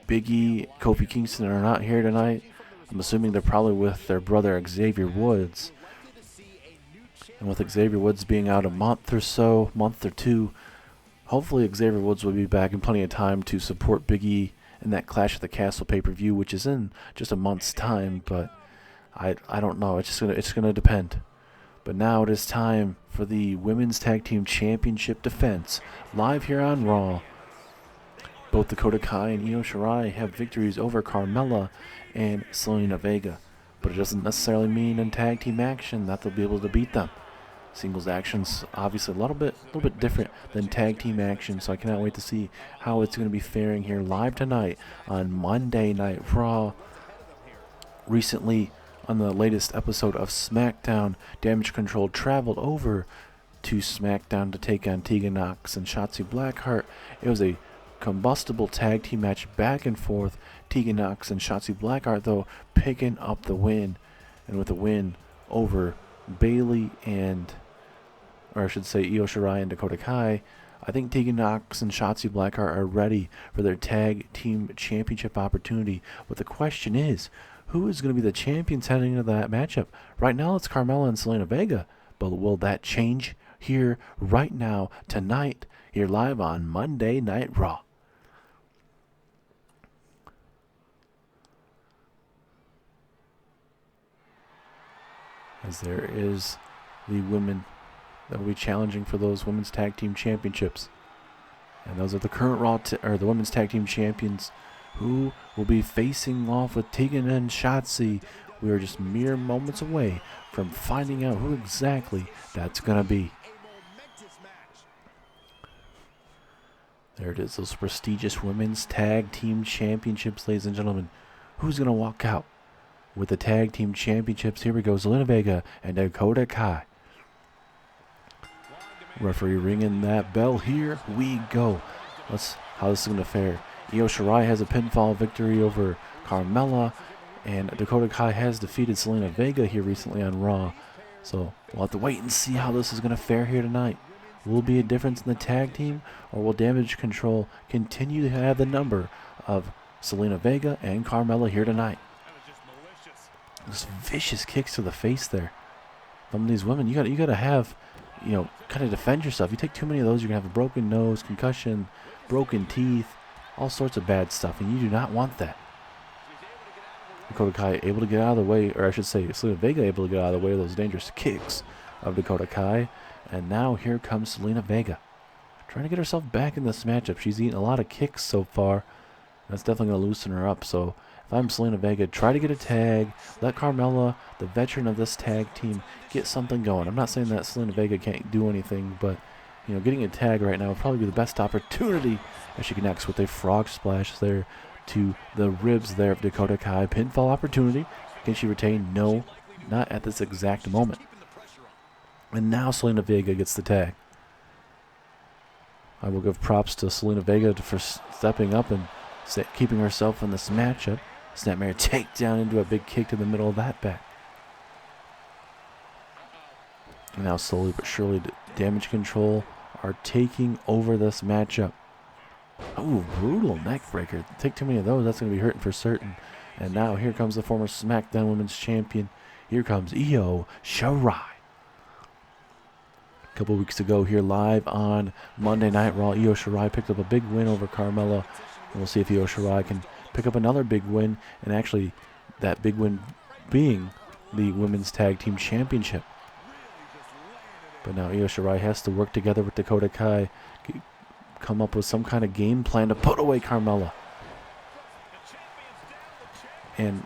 Big E, Kofi Kingston are not here tonight. I'm assuming they're probably with their brother Xavier Woods. And with Xavier Woods being out a month or two, hopefully Xavier Woods will be back in plenty of time to support Big E in that Clash at the Castle pay-per-view, which is in just a month's time. But I don't know. It's gonna depend. But now it is time for the Women's Tag Team Championship defense live here on Raw. Both Dakota Kai and Io Shirai have victories over Carmella and Zelina Vega, but it doesn't necessarily mean in tag team action that they'll be able to beat them. Singles action's obviously a little bit different than tag team action, so I cannot wait to see how it's going to be faring here live tonight on Monday Night Raw. Recently, on the latest episode of SmackDown, Damage Control traveled over to SmackDown to take on Tegan Nox and Shotzi Blackheart. It was a combustible tag team match back and forth. Tegan Nox and Shotzi Blackheart, though, picking up the win, and with a win over Bayley and, or I should say, Io Shirai and Dakota Kai, I think Tegan Nox and Shotzi Blackheart are ready for their tag team championship opportunity. But the question is, who is going to be the champions heading into that matchup? Right now, it's Carmella and Zelina Vega, but will that change here right now, tonight, here live on Monday Night Raw? As there is the women that will be challenging for those women's tag team championships, and those are the current Raw the women's tag team champions, who will be facing off with Tegan and Shotzi. We are just mere moments away from finding out who exactly that's gonna be. There it is, those prestigious women's tag team championships, ladies and gentlemen. Who's gonna walk out with the tag team championships? Here we go, Zelina Vega and Dakota Kai. Referee ringing that bell. Here we go. How this is going to fare. Io Shirai has a pinfall victory over Carmella, and Dakota Kai has defeated Zelina Vega here recently on Raw. So we'll have to wait and see how this is going to fare here tonight. Will it be a difference in the tag team, or will Damage Control continue to have the number of Zelina Vega and Carmella here tonight? Just vicious kicks to the face there from these women. You gotta have, kind of defend yourself. You take too many of those, you're gonna have a broken nose, concussion, broken teeth, all sorts of bad stuff, and you do not want that. Dakota Kai able to get out of the way, or I should say, Zelina Vega able to get out of the way of those dangerous kicks of Dakota Kai, and now here comes Zelina Vega, trying to get herself back in this matchup. She's eaten a lot of kicks so far. That's definitely gonna loosen her up. So if I'm Zelina Vega, try to get a tag, let Carmella, the veteran of this tag team, get something going. I'm not saying that Zelina Vega can't do anything, but getting a tag right now would probably be the best opportunity as she connects with a frog splash there to the ribs there of Dakota Kai. Pinfall opportunity. Can she retain? No, not at this exact moment. And now Zelina Vega gets the tag. I will give props to Zelina Vega for stepping up and keeping herself in this matchup. Snapmare takedown into a big kick to the middle of that back. And now slowly but surely, Damage Control are taking over this matchup. Oh, brutal neck breaker. Take too many of those, that's going to be hurting for certain. And now here comes the former SmackDown Women's Champion. Here comes Io Shirai. A couple weeks ago here live on Monday Night Raw, Io Shirai picked up a big win over Carmella. And we'll see if Io Shirai can pick up another big win, and actually that big win being the Women's Tag Team Championship. But now Io Shirai has to work together with Dakota Kai, come up with some kind of game plan to put away Carmella. And,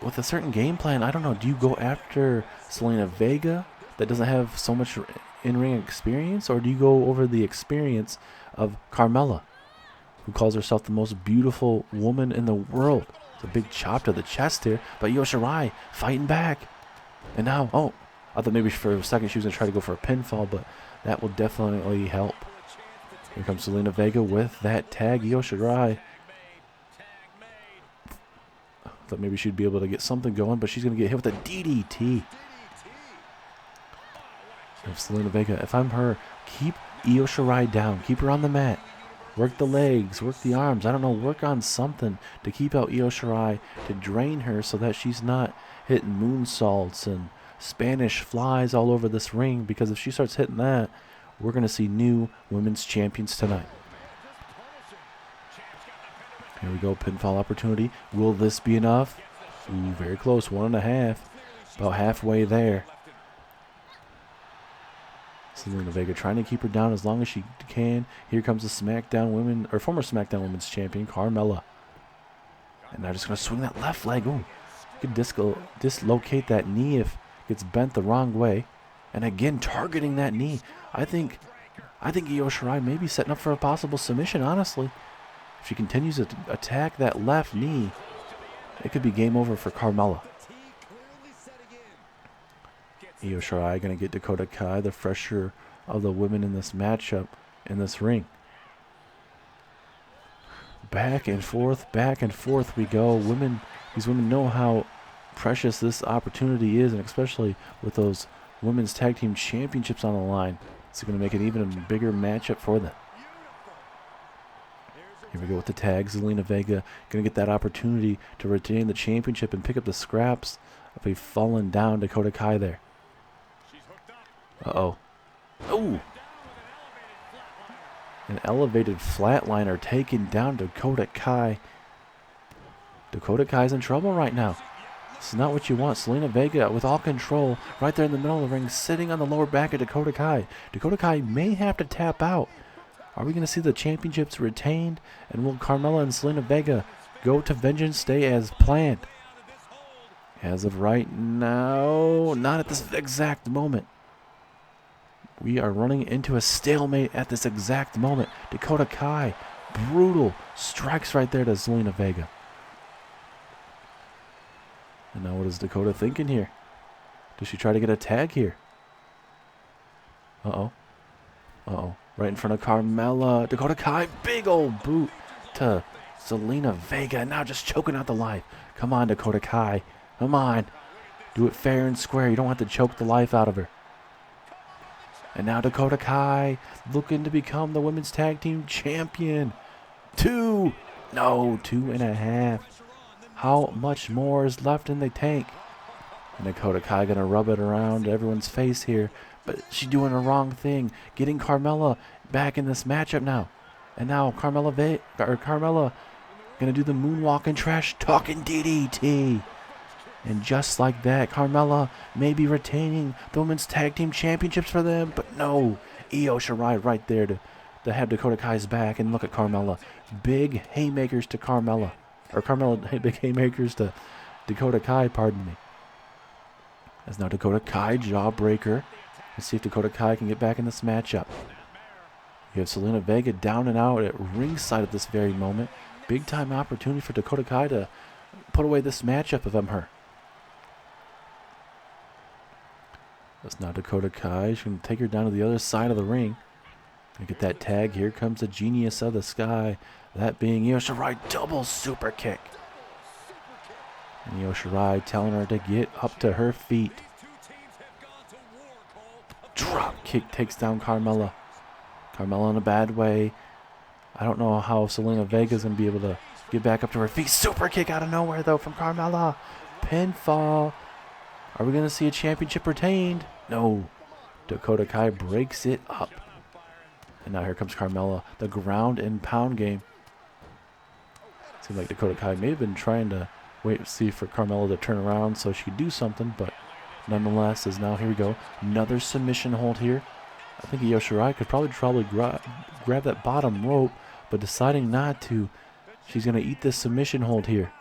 with a certain game plan, I don't know, do you go after Zelina Vega that doesn't have so much in-ring experience, or do you go over the experience of Carmella, who calls herself the most beautiful woman in the world? It's a big chop to the chest here, but Io Shirai fighting back. And now, I thought maybe for a second she was going to try to go for a pinfall, but that will definitely help. Here comes Zelina Vega with that tag. Io Shirai, I thought maybe she'd be able to get something going, but she's going to get hit with a DDT. If Zelina Vega, if I'm her, keep Io Shirai down. Keep her on the mat. Work the legs, work the arms. I don't know, work on something to keep out Io Shirai, to drain her so that she's not hitting moonsaults and Spanish flies all over this ring, because if she starts hitting that, we're going to see new women's champions tonight. Here we go, pinfall opportunity. Will this be enough? Ooh, very close, 1.5. About halfway there. Zelina Vega trying to keep her down as long as she can. Here comes the SmackDown Women, or former SmackDown Women's Champion, Carmella. And they're just going to swing that left leg. Ooh, could dislocate that knee if it gets bent the wrong way. And again, targeting that knee. I think Io Shirai may be setting up for a possible submission, honestly. If she continues to attack that left knee, it could be game over for Carmella. Io Shirai going to get Dakota Kai, the fresher of the women in this matchup, in this ring. Back and forth we go. These women know how precious this opportunity is, and especially with those women's tag team championships on the line, it's going to make it even a bigger matchup for them. Here we go with the tag. Zelina Vega going to get that opportunity to retain the championship and pick up the scraps of a fallen down Dakota Kai there. Uh-oh. Ooh! An elevated flatliner taking down Dakota Kai. Dakota Kai's in trouble right now. This is not what you want. Zelina Vega with all control right there in the middle of the ring, sitting on the lower back of Dakota Kai. Dakota Kai may have to tap out. Are we going to see the championships retained? And will Carmella and Zelina Vega go to Vengeance Day as planned? As of right now, not at this exact moment. We are running into a stalemate at this exact moment. Dakota Kai, brutal strikes right there to Zelina Vega. And now what is Dakota thinking here? Does she try to get a tag here? Uh-oh. Uh-oh. Right in front of Carmella. Dakota Kai, big old boot to Zelina Vega. Now just choking out the life. Come on, Dakota Kai. Come on. Do it fair and square. You don't have to choke the life out of her. And now Dakota Kai looking to become the women's tag team champion. 2.5. How much more is left in the tank? And Dakota Kai gonna rub it around everyone's face here, but she's doing the wrong thing, getting Carmella back in this matchup now. And now Carmella gonna do the moonwalk and trash talking DDT. And just like that, Carmella may be retaining the women's tag team championships for them, but no, Io Shirai right there to have Dakota Kai's back. And look at Carmella, big haymakers to Carmella. Or Carmella, big haymakers to Dakota Kai, pardon me. As now Dakota Kai, jawbreaker. Let's see if Dakota Kai can get back in this matchup. You have Zelina Vega down and out at ringside at this very moment. Big time opportunity for Dakota Kai to put away this matchup if I'm her. That's now Dakota Kai. She's going to take her down to the other side of the ring. Gonna get that tag. Here comes the genius of the sky. That being Io Shirai, double super kick. And Io Shirai telling her to get up to her feet. Drop kick takes down Carmella. Carmella in a bad way. I don't know how Zelina Vega is going to be able to get back up to her feet. Super kick out of nowhere, though, from Carmella. Pinfall. Are we going to see a championship retained? No. Dakota Kai breaks it up. And now here comes Carmella. The ground and pound game. Seems like Dakota Kai may have been trying to wait and see for Carmella to turn around so she could do something, but nonetheless, is now, here we go. Another submission hold here. I think Io Shirai could probably grab that bottom rope, but deciding not to. She's going to eat this submission hold here.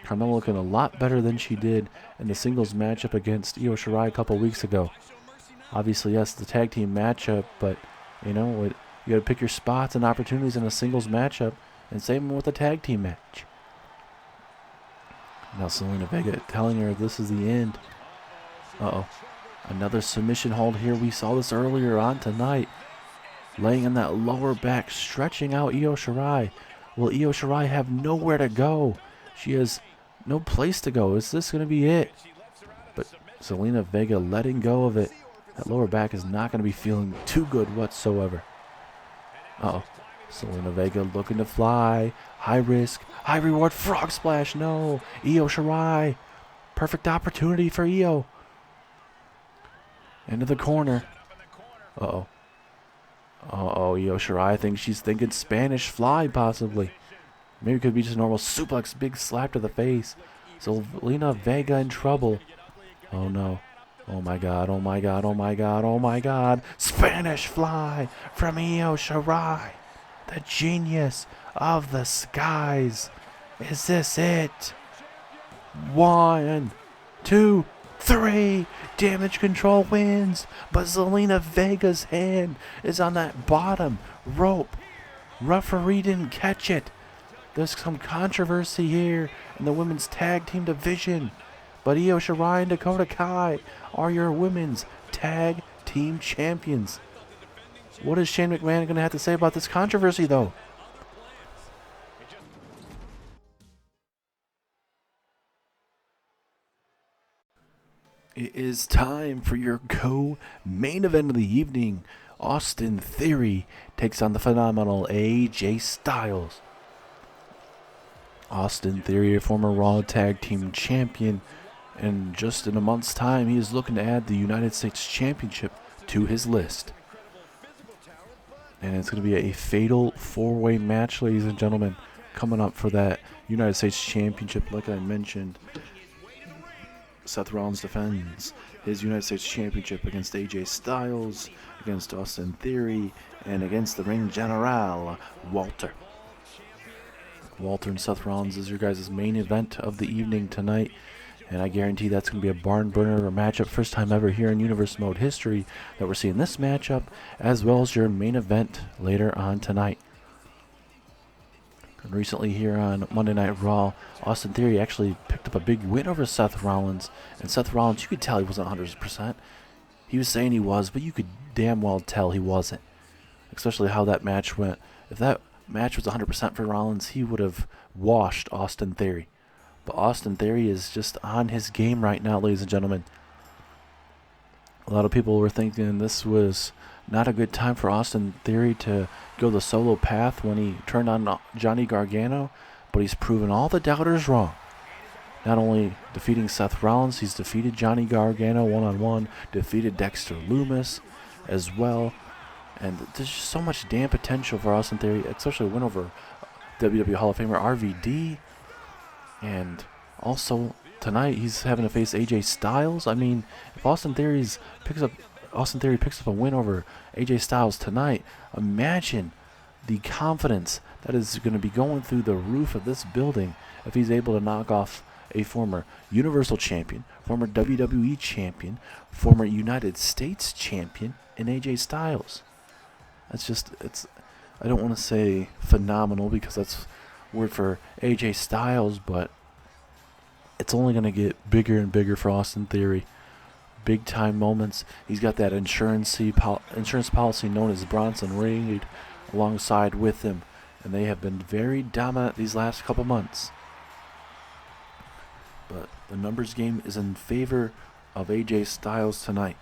Carmella looking a lot better than she did in the singles matchup against Io Shirai a couple weeks ago. Obviously, yes, the tag team matchup, but you know, you got to pick your spots and opportunities in a singles matchup, and same with a tag team match. Now Zelina Vega telling her this is the end. Uh-oh. Another submission hold here. We saw this earlier on tonight. Laying in that lower back, stretching out Io Shirai. Will Io Shirai have nowhere to go? She has no place to go. Is this going to be it? But Zelina Vega letting go of it. That lower back is not going to be feeling too good whatsoever. Uh-oh. Zelina Vega looking to fly. High risk, high reward. Frog splash. No. Io Shirai. Perfect opportunity for Io. Into the corner. Uh-oh. Uh-oh, Io Shirai thinks she's thinking Spanish fly, possibly. Maybe it could be just a normal suplex, big slap to the face. Zelina Vega in trouble. Oh, no. Oh, my God, oh, my God, oh, my God, oh, my God. Spanish fly from Io Shirai. The genius of the skies. Is this it? 1, 2, 3. Damage control wins. But Zelina Vega's hand is on that bottom rope. Referee didn't catch it. There's some controversy here in the women's tag team division. But Io Shirai and Dakota Kai are your women's tag team champions. What is Shane McMahon going to have to say about this controversy, though? It is time for your co-main event of the evening. Austin Theory takes on the phenomenal AJ Styles. Austin Theory, a former Raw Tag Team Champion, and just in a month's time, he is looking to add the United States Championship to his list. And it's going to be a fatal 4-way match, ladies and gentlemen, coming up for that United States Championship. Like I mentioned, Seth Rollins defends his United States Championship against AJ Styles, against Austin Theory, and against the Ring General, Walter. Walter and Seth Rollins is your guys' main event of the evening tonight, and I guarantee that's going to be a barn burner or matchup. First time ever here in Universe Mode history that we're seeing this matchup, as well as your main event later on tonight. And recently here on Monday Night Raw, Austin Theory actually picked up a big win over Seth Rollins. And Seth Rollins, you could tell he wasn't 100%. He was saying he was, but you could damn well tell he wasn't. Especially how that match went. If that match was 100% for Rollins, he would have washed Austin Theory. But Austin Theory is just on his game right now, ladies and gentlemen. A lot of people were thinking this was not a good time for Austin Theory to go the solo path when he turned on Johnny Gargano, but he's proven all the doubters wrong. Not only defeating Seth Rollins, he's defeated Johnny Gargano one-on-one, defeated Dexter Lumis as well. And there's just so much damn potential for Austin Theory, especially a win over WWE Hall of Famer RVD. And also tonight he's having to face AJ Styles. I mean, if Austin Theory picks up a win over AJ Styles tonight, imagine the confidence that is going to be going through the roof of this building if he's able to knock off a former Universal Champion, former WWE Champion, former United States Champion in AJ Styles. I don't want to say phenomenal because that's word for AJ Styles, but it's only going to get bigger and bigger for Austin Theory. Big time moments. He's got that insurance policy known as Bronson Reed alongside with him, and they have been very dominant these last couple months. But the numbers game is in favor of AJ Styles tonight.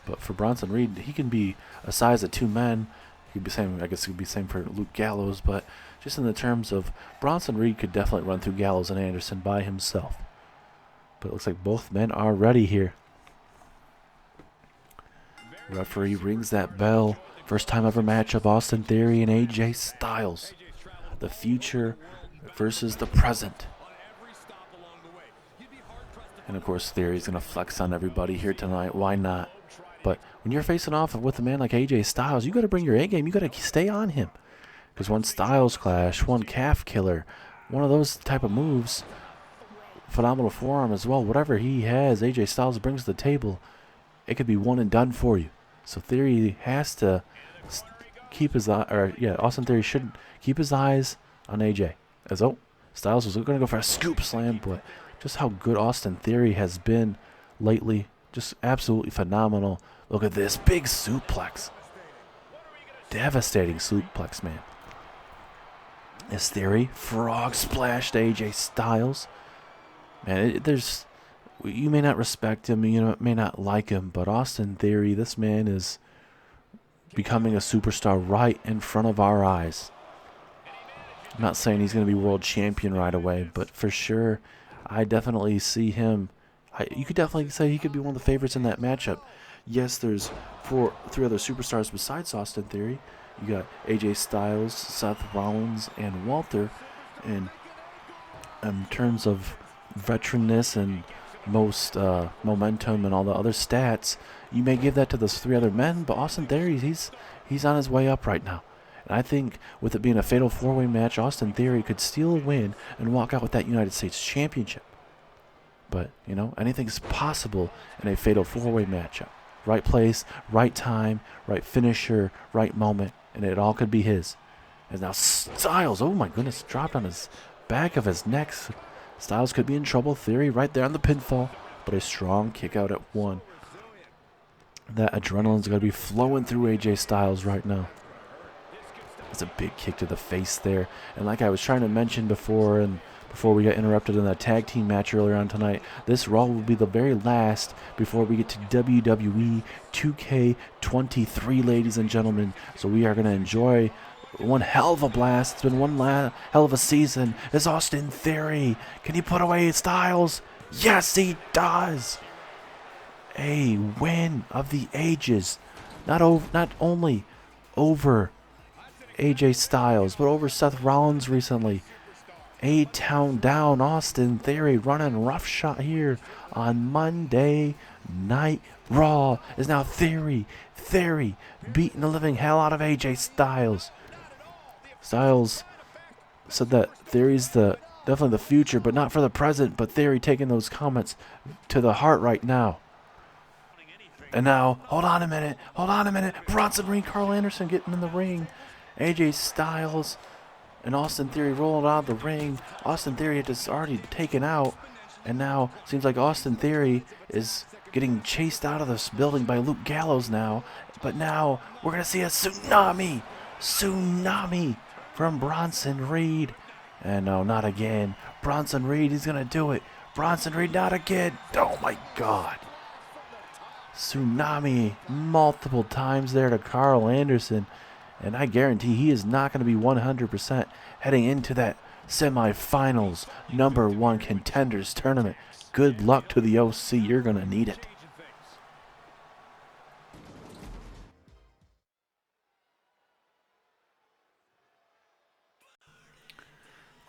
But for Bronson Reed, he can be a size of two men. He could be same. I guess it could be same for Luke Gallows, but just in the terms of Bronson Reed could definitely run through Gallows and Anderson by himself. But it looks like both men are ready here. Referee rings that bell. First time ever matchup, Austin Theory and AJ Styles. The future versus the present. And of course, Theory's going to flex on everybody here tonight. Why not? But when you're facing off with a man like AJ Styles, you got to bring your A game. You got to stay on him. Because one Styles Clash, one Calf Killer, one of those type of moves, phenomenal forearm as well. Whatever he has, AJ Styles brings to the table, it could be one and done for you. So Theory has to keep his eye, Austin Theory should keep his eyes on AJ. Styles was going to go for a scoop slam, but just how good Austin Theory has been lately, just absolutely phenomenal. Look at this big suplex, devastating suplex, man. This Theory frog splashed AJ Styles. Man, you may not respect him, you may not like him, but Austin Theory, this man is becoming a superstar right in front of our eyes. I'm not saying he's going to be world champion right away, but for sure, I definitely see him. You could definitely say he could be one of the favorites in that matchup. Yes, there's three other superstars besides Austin Theory. You got AJ Styles, Seth Rollins, and Walter. And in terms of veteranness and most momentum and all the other stats, you may give that to those three other men, but Austin Theory, he's on his way up right now. And I think with it being a fatal four-way match, Austin Theory could steal a win and walk out with that United States Championship. But, you know, anything's possible in a fatal four-way matchup. Right place, right time, right finisher, right moment, and it all could be his. And now Styles, oh my goodness, dropped on his back of his neck. Styles could be in trouble. Theory right there on the pinfall, but a strong kick out at one. That adrenaline's going to be flowing through AJ Styles right now. It's a big kick to the face there. And like I was trying to mention before, and before we got interrupted in that tag team match earlier on tonight, this Raw will be the very last before we get to WWE 2K23, ladies and gentlemen. So we are going to enjoy one hell of a blast. It's been one hell of a season. It's Austin Theory. Can he put away Styles? Yes, he does. A win of the ages. Not only over AJ Styles, but over Seth Rollins recently. A-Town down, Austin Theory running roughshod here on Monday Night Raw. Is now Theory beating the living hell out of AJ Styles. Styles said that Theory's definitely the future, but not for the present. But Theory taking those comments to the heart right now. And now, hold on a minute. Bronson Reed, Carl Anderson getting in the ring. AJ Styles and Austin Theory rolling out of the ring. Austin Theory had just already taken out, and now seems like Austin Theory is getting chased out of this building by Luke Gallows now. But now we're going to see a tsunami from Bronson Reed. And no, not again. Bronson Reed, he's going to do it. Bronson Reed, not again. Oh my God. Tsunami multiple times there to Carl Anderson. And I guarantee he is not going to be 100% heading into that semifinals #1 contenders tournament. Good luck to the OC. You're going to need it.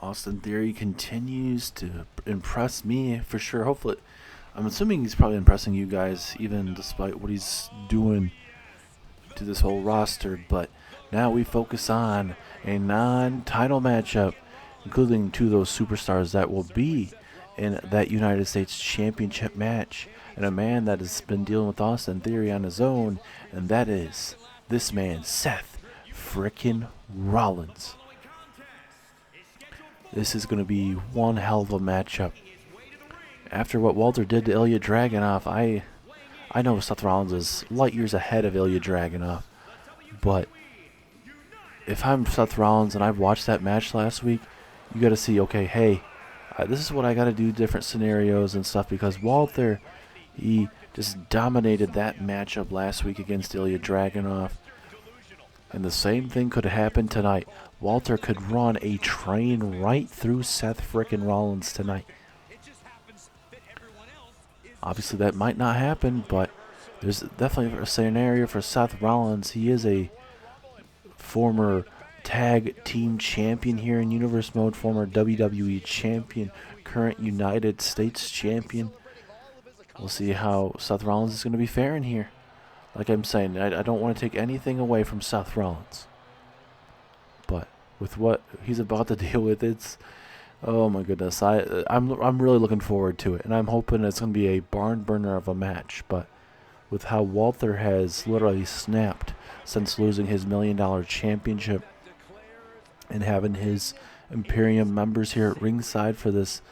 Austin Theory continues to impress me for sure. Hopefully, I'm assuming he's probably impressing you guys, even despite what he's doing to this whole roster. But now we focus on a non-title matchup, including two of those superstars that will be in that United States Championship match, and a man that has been dealing with Austin Theory on his own, and that is this man, Seth frickin' Rollins. This is going to be one hell of a matchup. After what Walter did to Ilya Dragunov, I know Seth Rollins is light years ahead of Ilya Dragunov, but if I'm Seth Rollins and I've watched that match last week, you got to see, okay, hey, this is what I got to do, different scenarios and stuff, because Walter, he just dominated that matchup last week against Ilya Dragunov. And the same thing could happen tonight. Walter could run a train right through Seth frickin' Rollins tonight. Obviously that might not happen, but there's definitely a scenario for Seth Rollins. He is a former tag team champion here in Universe Mode, former WWE champion, current United States champion. We'll see how Seth Rollins is going to be faring here. Like I'm saying, I don't want to take anything away from Seth Rollins. But with what he's about to deal with, it's, oh my goodness, I'm really looking forward to it, and I'm hoping it's going to be a barn burner of a match. But with how Walter has literally snapped since losing his $1 million championship, and having his Imperium members here at ringside for this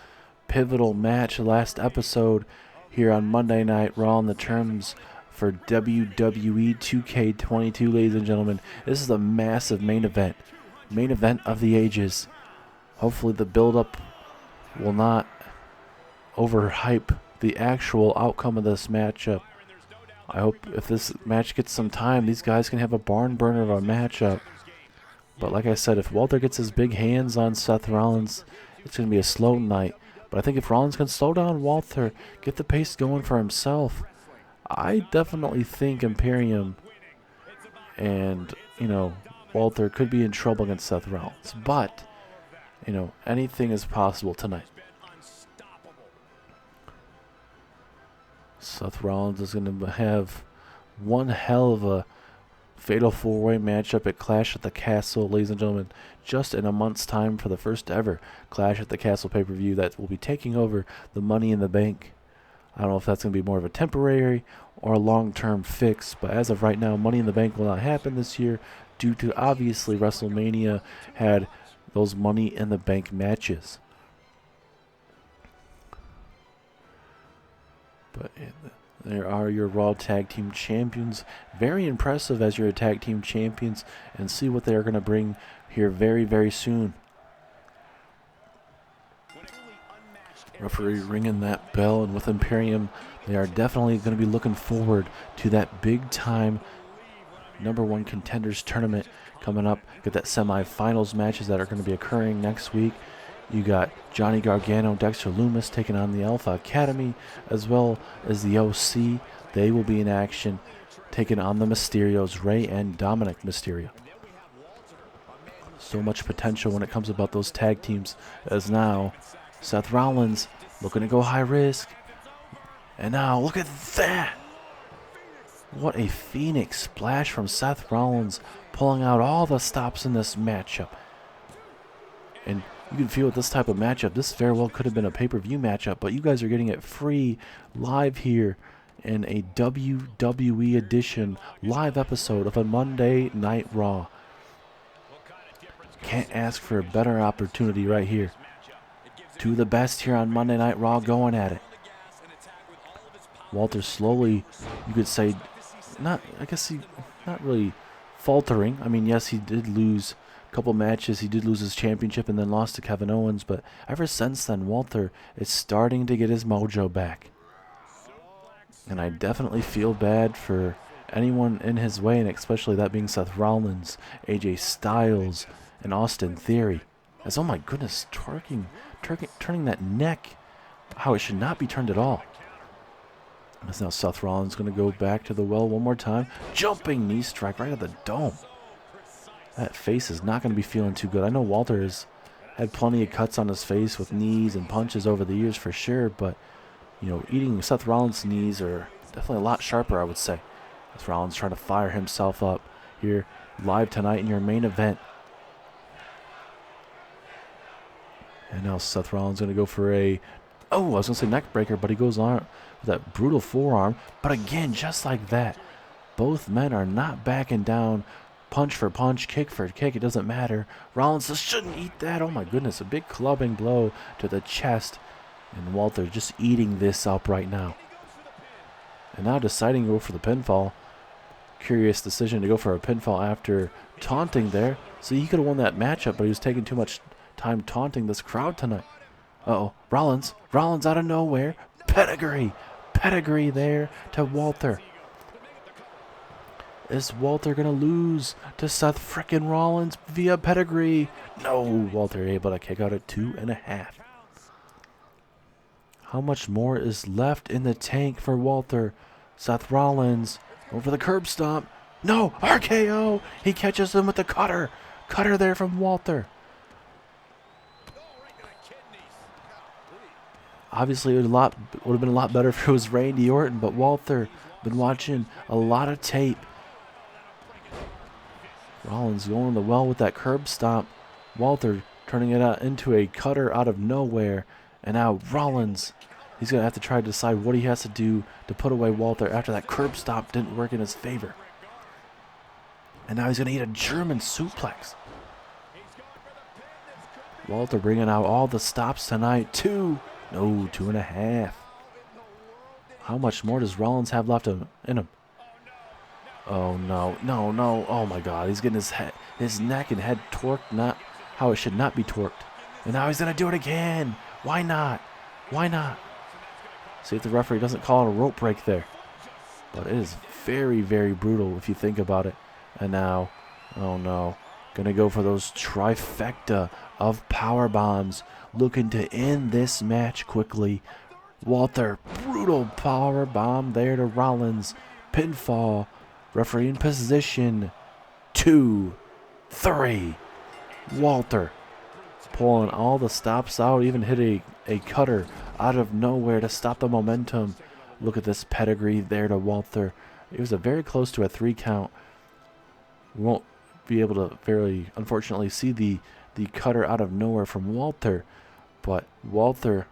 pivotal match last episode here on Monday Night Raw on the terms for WWE 2K22, ladies and gentlemen. This is a massive main event of the ages. Hopefully the build-up will not overhype the actual outcome of this matchup. I hope if this match gets some time, these guys can have a barn burner of a matchup. But like I said, if Walter gets his big hands on Seth Rollins, it's going to be a slow night. But I think if Rollins can slow down Walter, get the pace going for himself, I definitely think Imperium and, Walter could be in trouble against Seth Rollins. But, anything is possible tonight. Seth Rollins is going to have one hell of a fatal four-way matchup at Clash at the Castle, ladies and gentlemen, just in a month's time for the first ever Clash at the Castle pay-per-view that will be taking over the Money in the Bank. I don't know if that's going to be more of a temporary or a long-term fix, but as of right now, Money in the Bank will not happen this year due to, obviously, WrestleMania had those Money in the Bank matches. But there are your Raw Tag Team Champions. Very impressive as your Tag Team Champions, and see what they are going to bring here very, very soon. Referee ringing that bell, and with Imperium, they are definitely going to be looking forward to that big-time #1 Contenders tournament coming up. Get that semifinals matches that are going to be occurring next week. You got Johnny Gargano, Dexter Lumis taking on the Alpha Academy, as well as the OC. They will be in action, taking on the Mysterios, Rey and Dominic Mysterio. So much potential when it comes about those tag teams, as now Seth Rollins looking to go high risk. And now look at that! What a Phoenix splash from Seth Rollins, pulling out all the stops in this matchup. And you can feel with this type of matchup, this very well could have been a pay-per-view matchup, but you guys are getting it free live here in a WWE edition live episode of a Monday Night Raw. Can't ask for a better opportunity right here. Two of the best here on Monday Night Raw going at it. Walter slowly, you could say, not really faltering. I mean, yes, he did lose a couple matches. He did lose his championship and then lost to Kevin Owens. But ever since then, Walter is starting to get his mojo back. And I definitely feel bad for anyone in his way, and especially that being Seth Rollins, AJ Styles, and Austin Theory. As, oh my goodness, turning that neck how it should not be turned at all. As now Seth Rollins going to go back to the well one more time. Jumping knee strike right at the dome. That face is not going to be feeling too good. I know Walter has had plenty of cuts on his face with knees and punches over the years for sure, but, eating Seth Rollins' knees are definitely a lot sharper, I would say. Seth Rollins trying to fire himself up here live tonight in your main event. And now Seth Rollins going to go for I was going to say neck breaker, but he goes on with that brutal forearm. But again, just like that, both men are not backing down. Punch for punch, kick for kick, it doesn't matter. Rollins just shouldn't eat that. Oh my goodness, a big clubbing blow to the chest. And Walter just eating this up right now. And now deciding to go for the pinfall. Curious decision to go for a pinfall after taunting there. So he could have won that matchup, but he was taking too much time taunting this crowd tonight. Uh-oh, Rollins out of nowhere. Pedigree there to Walter. Is Walter going to lose to Seth frickin' Rollins via pedigree? No, Walter able to kick out at 2.5. How much more is left in the tank for Walter? Seth Rollins over the curb stomp. No, RKO. He catches him with the cutter. Cutter there from Walter. Obviously, it would have been a lot better if it was Randy Orton, but Walter been watching a lot of tape. Rollins going the well with that curb stomp. Walter turning it into a cutter out of nowhere. And now Rollins, he's going to have to try to decide what he has to do to put away Walter after that curb stomp didn't work in his favor. And now he's going to eat a German suplex. Walter bringing out all the stops tonight. 2.5. How much more does Rollins have left in him? Oh, no. Oh, my God. He's getting his neck and head torqued, not how it should not be torqued. And now he's going to do it again. Why not? See if the referee doesn't call it a rope break there. but it is very, very brutal if you think about it. And now, oh no, gonna go for those trifecta of power bombs, looking to end this match quickly. Walter, brutal power bomb there to Rollins. Pinfall. Referee in position. 2, 3. Walter pulling all the stops out. Even hit a cutter out of nowhere to stop the momentum. Look at this pedigree there to Walter. It was very close to a 3 count. We won't be able to very unfortunately see the cutter out of nowhere from Walter. But Walter,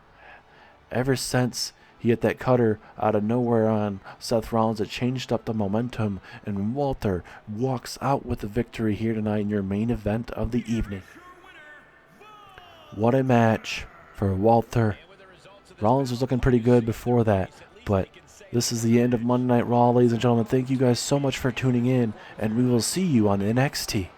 ever since he hit that cutter out of nowhere on Seth Rollins, it changed up the momentum, and Walter walks out with the victory here tonight in your main event of the evening. What a match for Walter. Rollins was looking pretty good before that, but this is the end of Monday Night Raw, ladies and gentlemen. Thank you guys so much for tuning in, and we will see you on NXT.